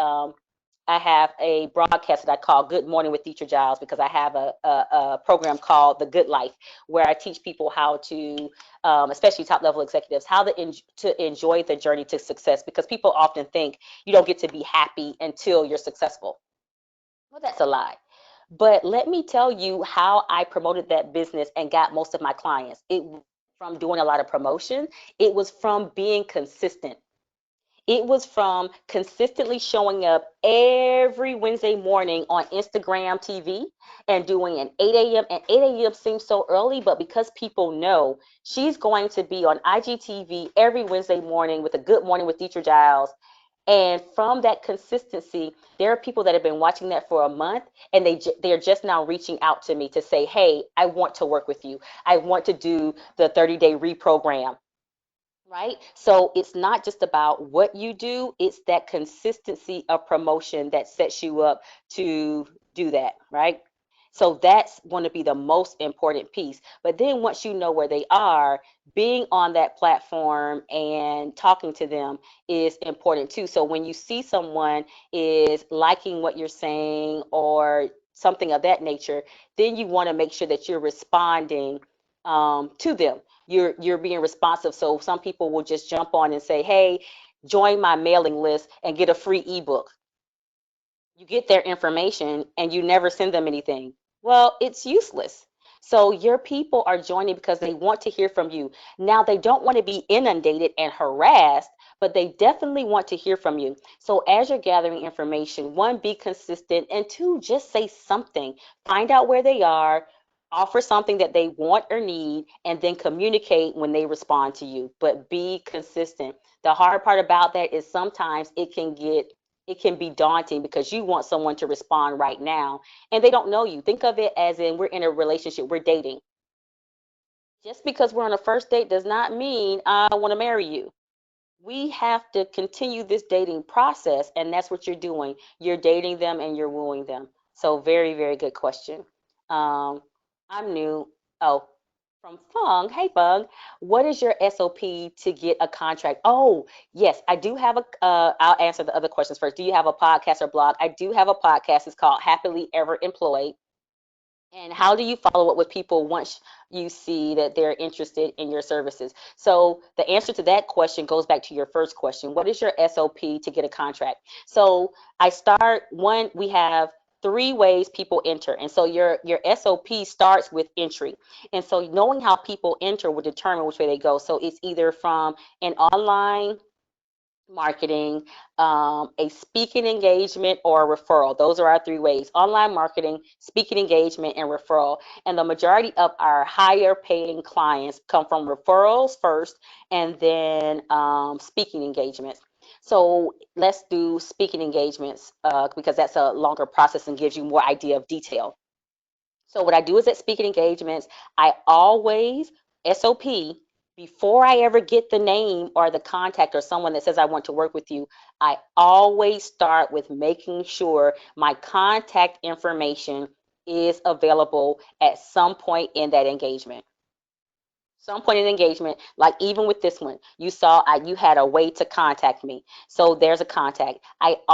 broadcast that I call Good Morning with Teacher Giles because I have a program called The Good Life where I teach people how to, especially top level executives, how to enjoy the journey to success because people often think you don't get to be happy until you're successful. Well, that's a lie. But let me tell you how I promoted that business and got most of my clients. From doing a lot of promotion. It was from being consistent. It was from consistently showing up every Wednesday morning on Instagram TV and doing an 8 a.m. And 8 a.m. seems so early, but because people know she's going to be on IGTV every Wednesday morning with a Good Morning with Teacher Giles, And from that consistency, there are people that have been watching that for a month, and they're just now reaching out to me to say, "Hey, I want to work with you. I want to do the 30-day reprogram." Right? So it's not just about what you do, it's that consistency of promotion that sets you up to do that, right? So that's going to be the most important piece. But then once you know where they are, being on that platform and talking to them is important too. So when you see someone is liking what you're saying or something of that nature, then you want to make sure that you're responding to them. You're being responsive. So some people will just jump on and say, "Hey, join my mailing list and get a free ebook." You get their information and you never send them anything. Well, it's useless. So your people are joining because they want to hear from you. Now, they don't want to be inundated and harassed, but they definitely want to hear from you. So as you're gathering information, one, be consistent, and two, just say something. Find out where they are, offer something that they want or need, and then communicate when they respond to you. But be consistent. The hard part about that is sometimes it can be daunting because you want someone to respond right now and they don't know you. Think of it as in we're in a relationship, we're dating. Just because we're on a first date does not mean I want to marry you. We have to continue this dating process, and that's what you're doing. You're dating them and you're wooing them. So very, very good question. Um, I'm new. Oh, from Fung. Hey, Fung. What is your SOP to get a contract? Oh, yes, I do have a. I'll answer the other questions first. Do you have a podcast or blog? I do have a podcast. It's called Happily Ever Employed. And how do you follow up with people once you see that they're interested in your services? So the answer to that question goes back to your first question. What is your SOP to get a contract? So I start one, we have three ways people enter. And so your SOP starts with entry. And so knowing how people enter will determine which way they go. So it's either from an online marketing, a speaking engagement, or a referral. Those are our three ways: online marketing, speaking engagement, and referral. And the majority of our higher paying clients come from referrals first and then speaking engagements. So let's do speaking engagements because that's a longer process and gives you more idea of detail. So what I do is at speaking engagements, I always SOP before I ever get the name or the contact or someone that says I want to work with you. I always start with making sure my contact information is available at some point in that engagement. Some point in engagement, like even with this one, you saw you had a way to contact me. So there's a contact.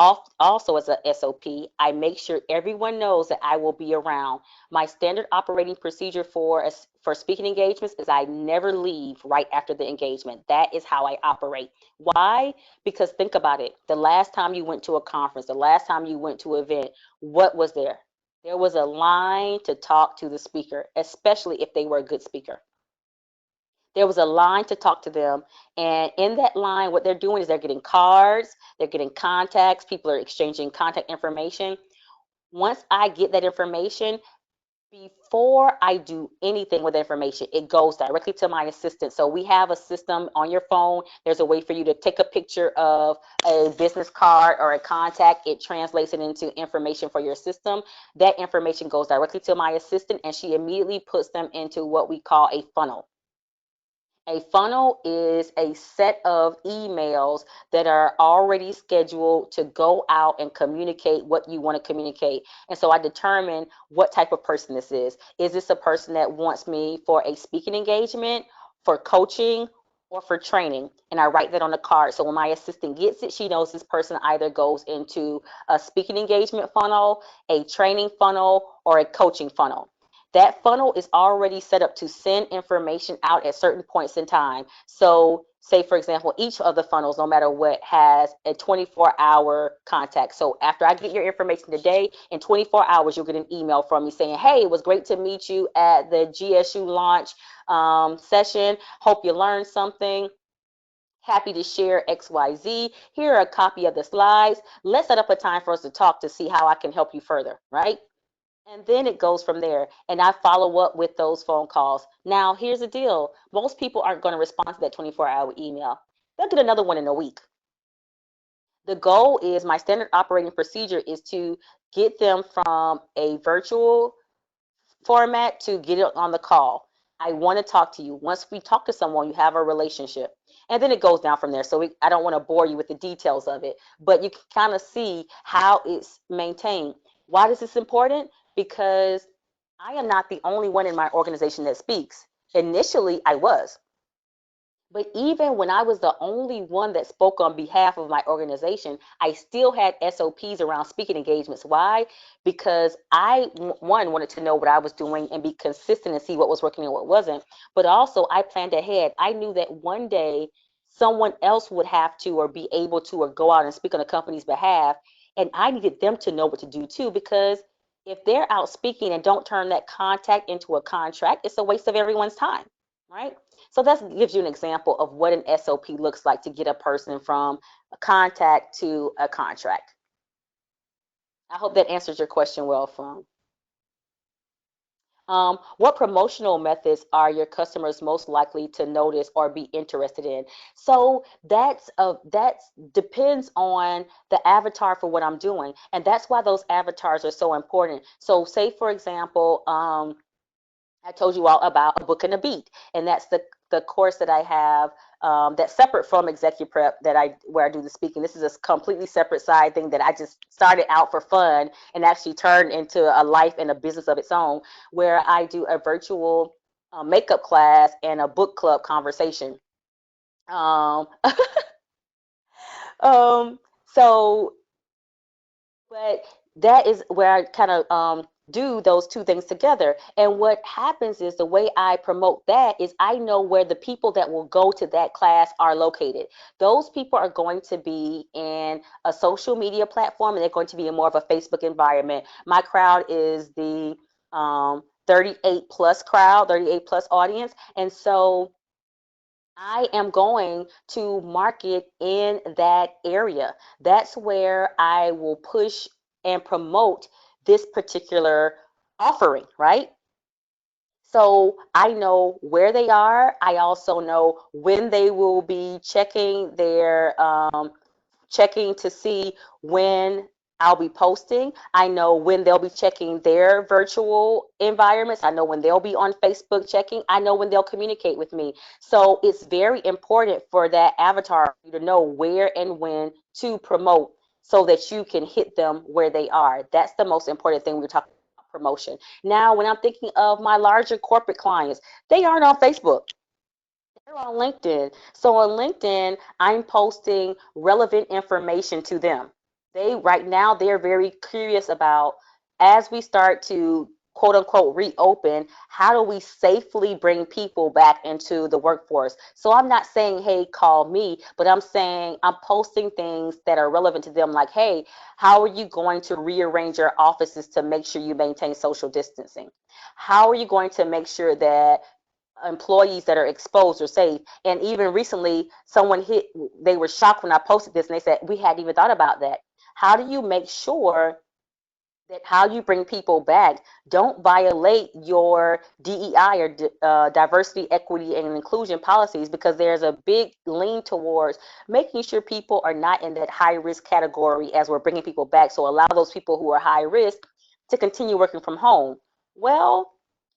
Also, as a SOP, I make sure everyone knows that I will be around. My standard operating procedure for speaking engagements is I never leave right after the engagement. That is how I operate. Why? Because think about it. The last time you went to a conference, the last time you went to an event, what was there? There was a line to talk to the speaker, especially if they were a good speaker. There was a line to talk to them, and in that line what they're doing is they're getting cards, they're getting contacts, people are exchanging contact information. Once I get that information, before I do anything with the information, it goes directly to my assistant. So we have a system on your phone. There's a way for you to take a picture of a business card or a contact. It translates it into information for your system. That information goes directly to my assistant, and she immediately puts them into what we call a funnel. A funnel is a set of emails that are already scheduled to go out and communicate what you want to communicate. And so I determine what type of person this is. Is this a person that wants me for a speaking engagement, for coaching, or for training? And I write that on the card. So when my assistant gets it, she knows this person either goes into a speaking engagement funnel, a training funnel, or a coaching funnel. That funnel is already set up to send information out at certain points in time. So say, for example, each of the funnels, no matter what, has a 24-hour contact. So after I get your information today, in 24 hours, you'll get an email from me saying, "Hey, it was great to meet you at the GSU launch session. Hope you learned something. Happy to share XYZ. Here are a copy of the slides. Let's set up a time for us to talk to see how I can help you further," right? And then it goes from there. And I follow up with those phone calls. Now, here's the deal. Most people aren't going to respond to that 24-hour email. They'll get another one in a week. The goal is my standard operating procedure is to get them from a virtual format to get it on the call. I want to talk to you. Once we talk to someone, you have a relationship. And then it goes down from there. So I don't want to bore you with the details of it, but you can kind of see how it's maintained. Why is this important? Because I am not the only one in my organization that speaks. Initially, I was. But even when I was the only one that spoke on behalf of my organization, I still had SOPs around speaking engagements. Why? Because one, wanted to know what I was doing and be consistent and see what was working and what wasn't. But also, I planned ahead. I knew that one day someone else would have to or be able to or go out and speak on the company's behalf. And I needed them to know what to do too, because if they're out speaking and don't turn that contact into a contract, it's a waste of everyone's time, right? So that gives you an example of what an SOP looks like to get a person from a contact to a contract. I hope that answers your question well, Fung. What promotional methods are your customers most likely to notice or be interested in? So that's depends on the avatar for what I'm doing, and that's why those avatars are so important. So, say for example, I told you all about a book and a beat, and that's the course that I have, that's separate from executive prep, that I where I do the speaking. This is a completely separate side thing that I just started out for fun and actually turned into a life and a business of its own, where I do a virtual makeup class and a book club conversation. Um, um, so But that is where I kind of do those two things together. And what happens is the way I promote that is I know where the people that will go to that class are located. Those people are going to be in a social media platform, and they're going to be in more of a Facebook environment. My crowd is the 38 plus crowd, 38 plus audience. And so I am going to market in that area. That's where I will push and promote this particular offering, right? So I know where they are. I also know when they will be checking to see when I'll be posting. I know when they'll be checking their virtual environments. I know when they'll be on Facebook checking. I know when they'll communicate with me. So it's very important for that avatar to know where and when to promote so that you can hit them where they are. That's the most important thing when we're talking about promotion. Now, when I'm thinking of my larger corporate clients, they aren't on Facebook. They're on LinkedIn. So on LinkedIn, I'm posting relevant information to them. They right now they're very curious about, as we start to quote unquote reopen, how do we safely bring people back into the workforce? So I'm not saying, hey, call me, but I'm saying I'm posting things that are relevant to them, like, hey, how are you going to rearrange your offices to make sure you maintain social distancing? How are you going to make sure that employees that are exposed or safe? And even recently, they were shocked when I posted this, and they said, we hadn't even thought about that. How do you make sure that how you bring people back don't violate your DEI or diversity, equity, and inclusion policies? Because there's a big lean towards making sure people are not in that high risk category as we're bringing people back. So allow those people who are high risk to continue working from home. Well,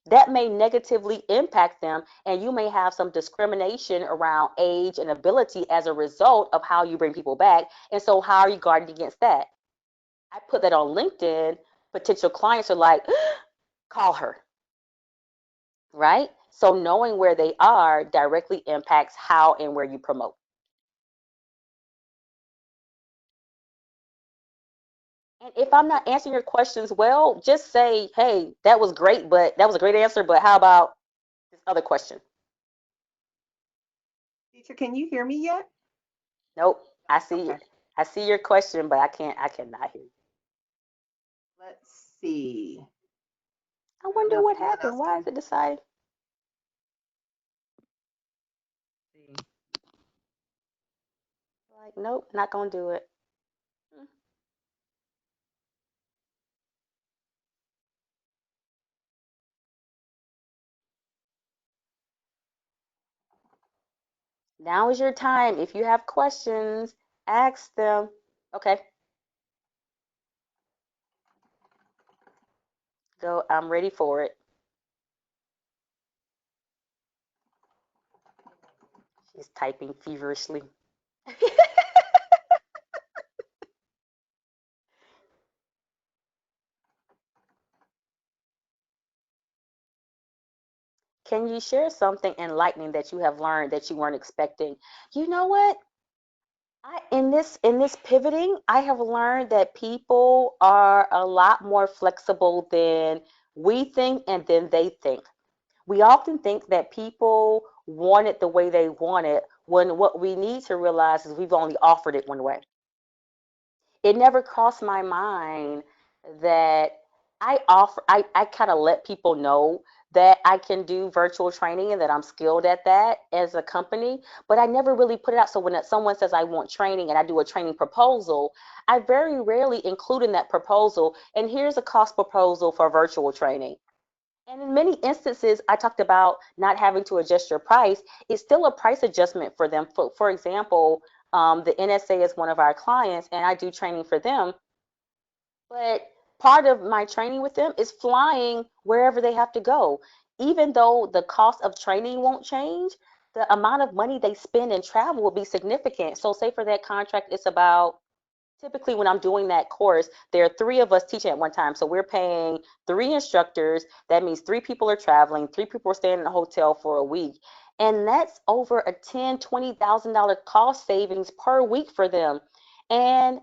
that may negatively impact them, and you may have some discrimination around age and ability as a result of how you bring people back. And so, how are you guarding against that? I put that on LinkedIn. Potential clients are like, call her, right? So, knowing where they are directly impacts how and where you promote. And if I'm not answering your questions well, just say, hey, that was great, but that was a great answer, but how about this other question? Teacher, can you hear me yet? Nope. Okay, I see your question, but I cannot hear you. let's see. I I don't know wonder if what anyone happened. else Why is can it decided? see. Like, nope, not gonna do it. Hmm. Now is your time. If you have questions, ask them. Okay, go. I'm ready for it. She's typing feverishly. Can you share something enlightening that you have learned that you weren't expecting? You know what? In this pivoting, I have learned that people are a lot more flexible than we think and than they think. We often think that people want it the way they want it when what we need to realize is we've only offered it one way. It never crossed my mind that I kind of let people know that I can do virtual training and that I'm skilled at that as a company, but I never really put it out. So when someone says I want training and I do a training proposal, I very rarely include in that proposal, and here's a cost proposal for virtual training. And in many instances, I talked about not having to adjust your price. It's still a price adjustment for them. For example, the NSA is one of our clients, and I do training for them. But part of my training with them is flying wherever they have to go. Even though the cost of training won't change, the amount of money they spend in travel will be significant. So, say for that contract, it's about typically when I'm doing that course, there are three of us teaching at one time. So we're paying three instructors. That means three people are traveling, three people are staying in a hotel for a week. And that's over a $20,000 cost savings per week for them. And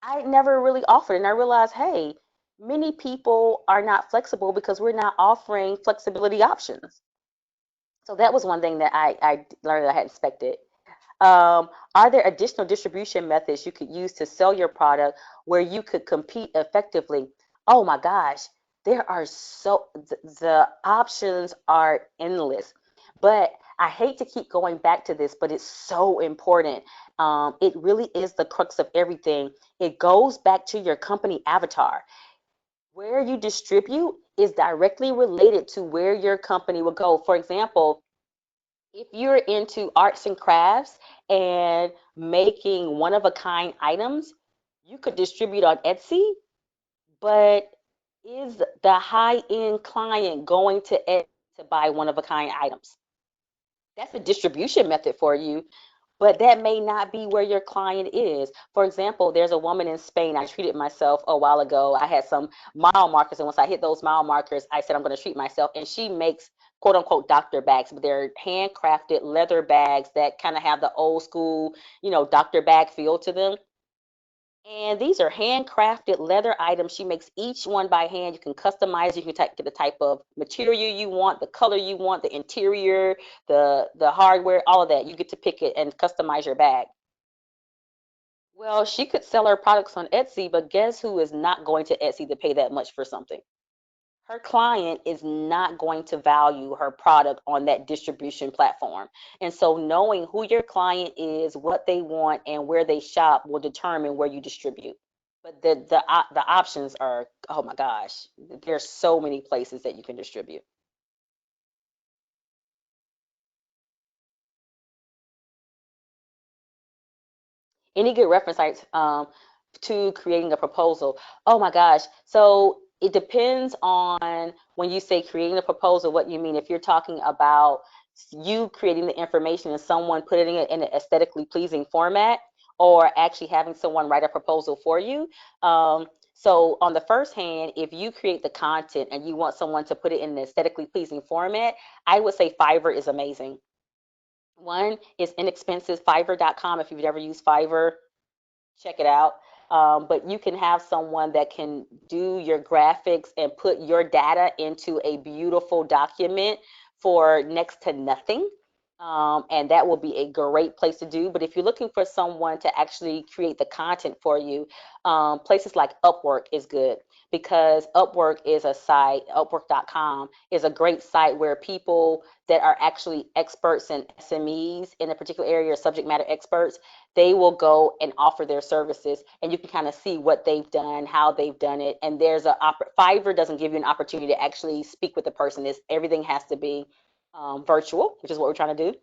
I never really offered. And I realized, hey, many people are not flexible because we're not offering flexibility options. So that was one thing that I learned that I hadn't expected. Are there additional distribution methods you could use to sell your product where you could compete effectively? Oh my gosh, there are the options are endless. But I hate to keep going back to this, but it's so important. It really is the crux of everything. It goes back to your company avatar. Where you distribute is directly related to where your company will go. For example, if you're into arts and crafts and making one of a kind items, you could distribute on Etsy, but is the high end client going to Etsy to buy one of a kind items? That's a distribution method for you, but that may not be where your client is. For example, there's a woman in Spain. I treated myself a while ago. I had some mile markers, and once I hit those mile markers, I said I'm going to treat myself. And she makes quote unquote doctor bags, but they're handcrafted leather bags that kind of have the old school, doctor bag feel to them. And these are handcrafted leather items. She makes each one by hand. You can customize. You can get the type of material you want, the color you want, the interior, the hardware, all of that. You get to pick it and customize your bag. Well, she could sell her products on Etsy, but guess who is not going to Etsy to pay that much for something? Her client is not going to value her product on that distribution platform. And so knowing who your client is, what they want, and where they shop will determine where you distribute. But the options are, oh my gosh, there's so many places that you can distribute. Any good reference sites to creating a proposal? Oh my gosh. So it depends on when you say creating a proposal, what you mean. If you're talking about you creating the information and someone putting it in an aesthetically pleasing format, or actually having someone write a proposal for you. So on the first hand, if you create the content and you want someone to put it in an aesthetically pleasing format, I would say Fiverr is amazing. One is inexpensive, Fiverr.com. If you've ever used Fiverr, check it out. But you can have someone that can do your graphics and put your data into a beautiful document for next to nothing. And that will be a great place to do. But if you're looking for someone to actually create the content for you, places like Upwork is good because Upwork is a site, Upwork.com is a great site where people that are actually experts and SMEs in a particular area, or subject matter experts, they will go and offer their services, and you can kind of see what they've done, how they've done it. And there's Fiverr doesn't give you an opportunity to actually speak with the person. Everything has to be virtual, which is what we're trying to do.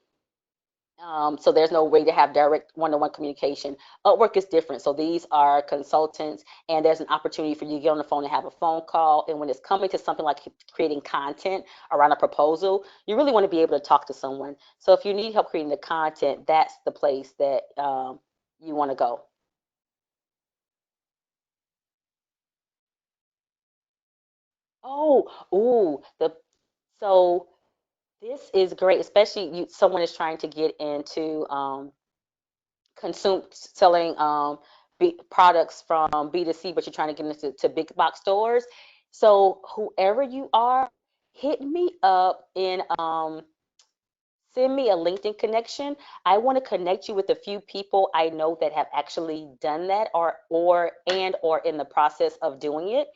So there's no way to have direct one-to-one communication. Upwork is different. So these are consultants, and there's an opportunity for you to get on the phone and have a phone call. And when it's coming to something like creating content around a proposal, you really want to be able to talk to someone. So if you need help creating the content, that's the place that you want to go. The so this is great, especially someone is trying to get into consume selling products from B2C, but you're trying to get into big box stores. So whoever you are, hit me up and send me a LinkedIn connection. I want to connect you with a few people I know that have actually done that or in the process of doing it.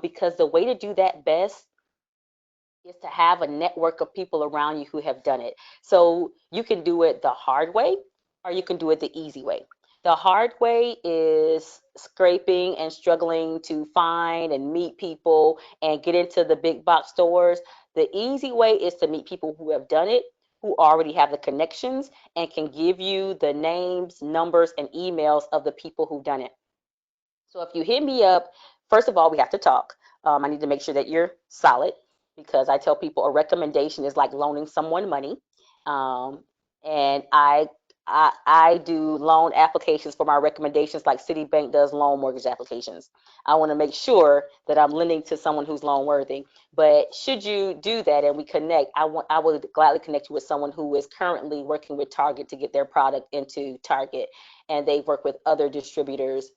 Because the way to do that best is to have a network of people around you who have done it. So you can do it the hard way or you can do it the easy way. The hard way is scraping and struggling to find and meet people and get into the big box stores. The easy way is to meet people who have done it, who already have the connections and can give you the names, numbers, and emails of the people who've done it. So if you hit me up, first of all, we have to talk. I need to make sure that you're solid because I tell people a recommendation is like loaning someone money. Um, and I do loan applications for my recommendations like Citibank does loan mortgage applications. I want to make sure that I'm lending to someone who's loan worthy. But should you do that and we connect, I would gladly connect you with someone who is currently working with Target to get their product into Target, and they work with other distributors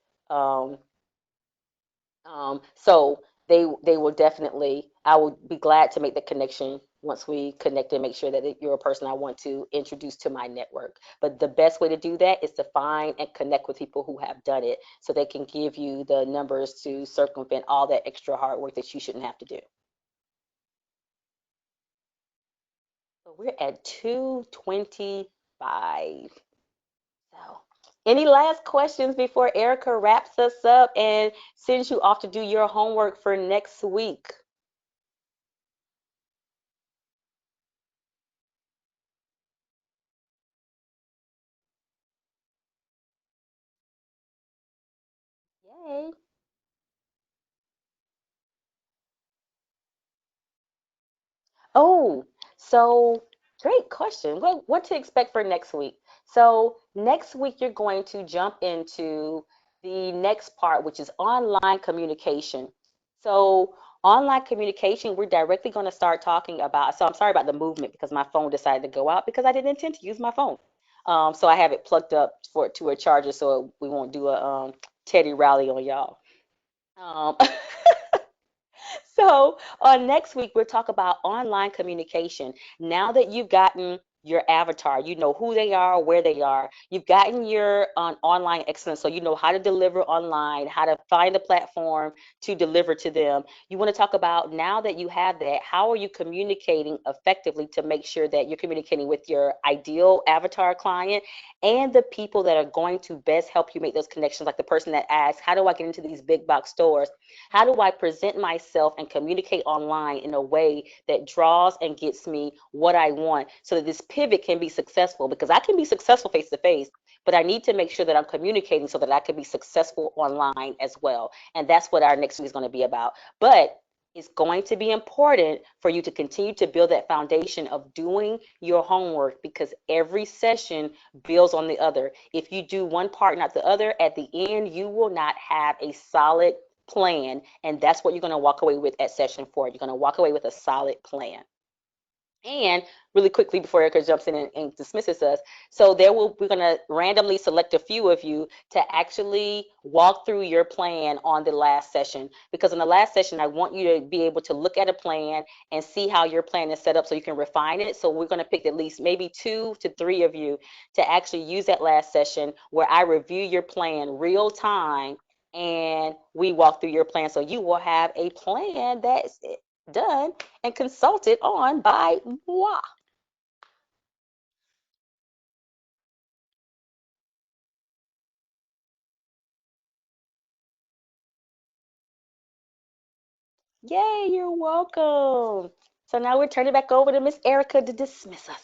um, so they will definitely. I would be glad to make the connection once we connect and make sure that you're a person I want to introduce to my network. But the best way to do that is to find and connect with people who have done it, so they can give you the numbers to circumvent all that extra hard work that you shouldn't have to do. So we're at 2:25. So, any last questions before Erica wraps us up and sends you off to do your homework for next week? Yay. Oh, so great question. What to expect for next week? So next week you're going to jump into the next part, which is online communication. So online communication, we're directly going to start talking about. So I'm sorry about the movement because my phone decided to go out because I didn't intend to use my phone. So I have it plugged up for to a charger so we won't do a Teddy rally on y'all. Um, So, on next week, we'll talk about online communication. Now that you've gotten your avatar, you know who they are, where they are, you've gotten your online excellence, so you know how to deliver online, how to find a platform to deliver to them. You want to talk about now that you have that, how are you communicating effectively to make sure that you're communicating with your ideal avatar client and the people that are going to best help you make those connections, like the person that asks, how do I get into these big box stores? How do I present myself and communicate online in a way that draws and gets me what I want so that this pivot can be successful? Because I can be successful face to face, but I need to make sure that I'm communicating so that I can be successful online as well. And that's what our next week is going to be about. But it's going to be important for you to continue to build that foundation of doing your homework because every session builds on the other. If you do one part, not the other, at the end, you will not have a solid plan. And that's what you're going to walk away with at session 4. You're going to walk away with a solid plan. And really quickly before Erica jumps in and dismisses us, so we're going to randomly select a few of you to actually walk through your plan on the last session. Because in the last session, I want you to be able to look at a plan and see how your plan is set up so you can refine it. So we're going to pick at least maybe 2 to 3 of you to actually use that last session where I review your plan real time and we walk through your plan. So you will have a plan that's done and consulted on by moi. Yay, you're welcome. So now we're turning back over to Miss Erica to dismiss us.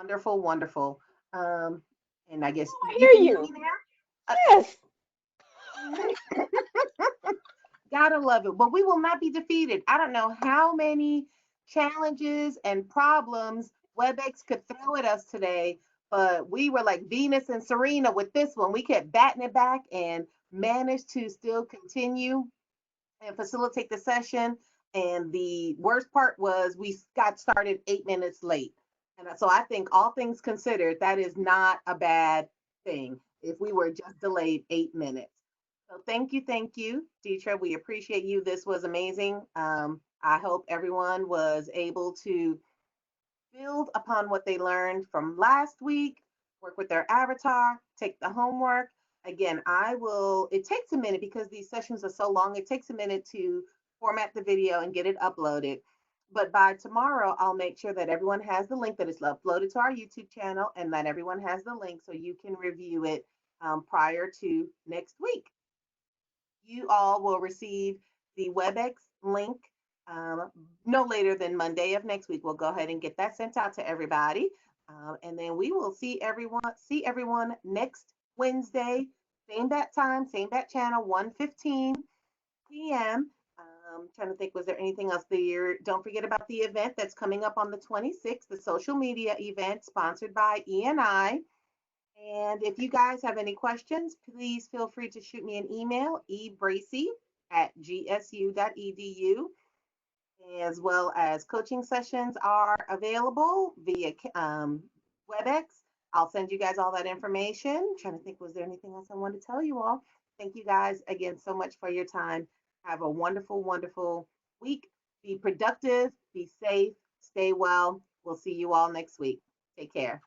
Wonderful, wonderful. Um, and I guess Oh, I you hear can hear you. me now. Yes. Gotta love it. But we will not be defeated. I don't know how many challenges and problems WebEx could throw at us today, but we were like Venus and Serena with this one. We kept batting it back and managed to still continue and facilitate the session. And the worst part was we got started 8 minutes late. And so I think all things considered, that is not a bad thing if we were just delayed 8 minutes. So thank you, Deetra. We appreciate you. This was amazing. I hope everyone was able to build upon what they learned from last week, work with their avatar, take the homework. Again, it takes a minute because these sessions are so long, it takes a minute to format the video and get it uploaded. But by tomorrow, I'll make sure that everyone has the link that is uploaded to our YouTube channel and that everyone has the link so you can review it prior to next week. You all will receive the WebEx link um, no later than Monday of next week. We'll go ahead and get that sent out to everybody, and then we will see everyone next Wednesday, same bat time, same bat channel, 1:15 p.m. Trying to think, was there anything else there? Don't forget about the event that's coming up on the 26th, the social media event sponsored by ENI. And if you guys have any questions, please feel free to shoot me an email, ebracy@gsu.edu, as well as coaching sessions are available via WebEx. I'll send you guys all that information. I'm trying to think, was there anything else I wanted to tell you all? Thank you guys again so much for your time. Have a wonderful, wonderful week. Be productive, be safe, stay well. We'll see you all next week. Take care.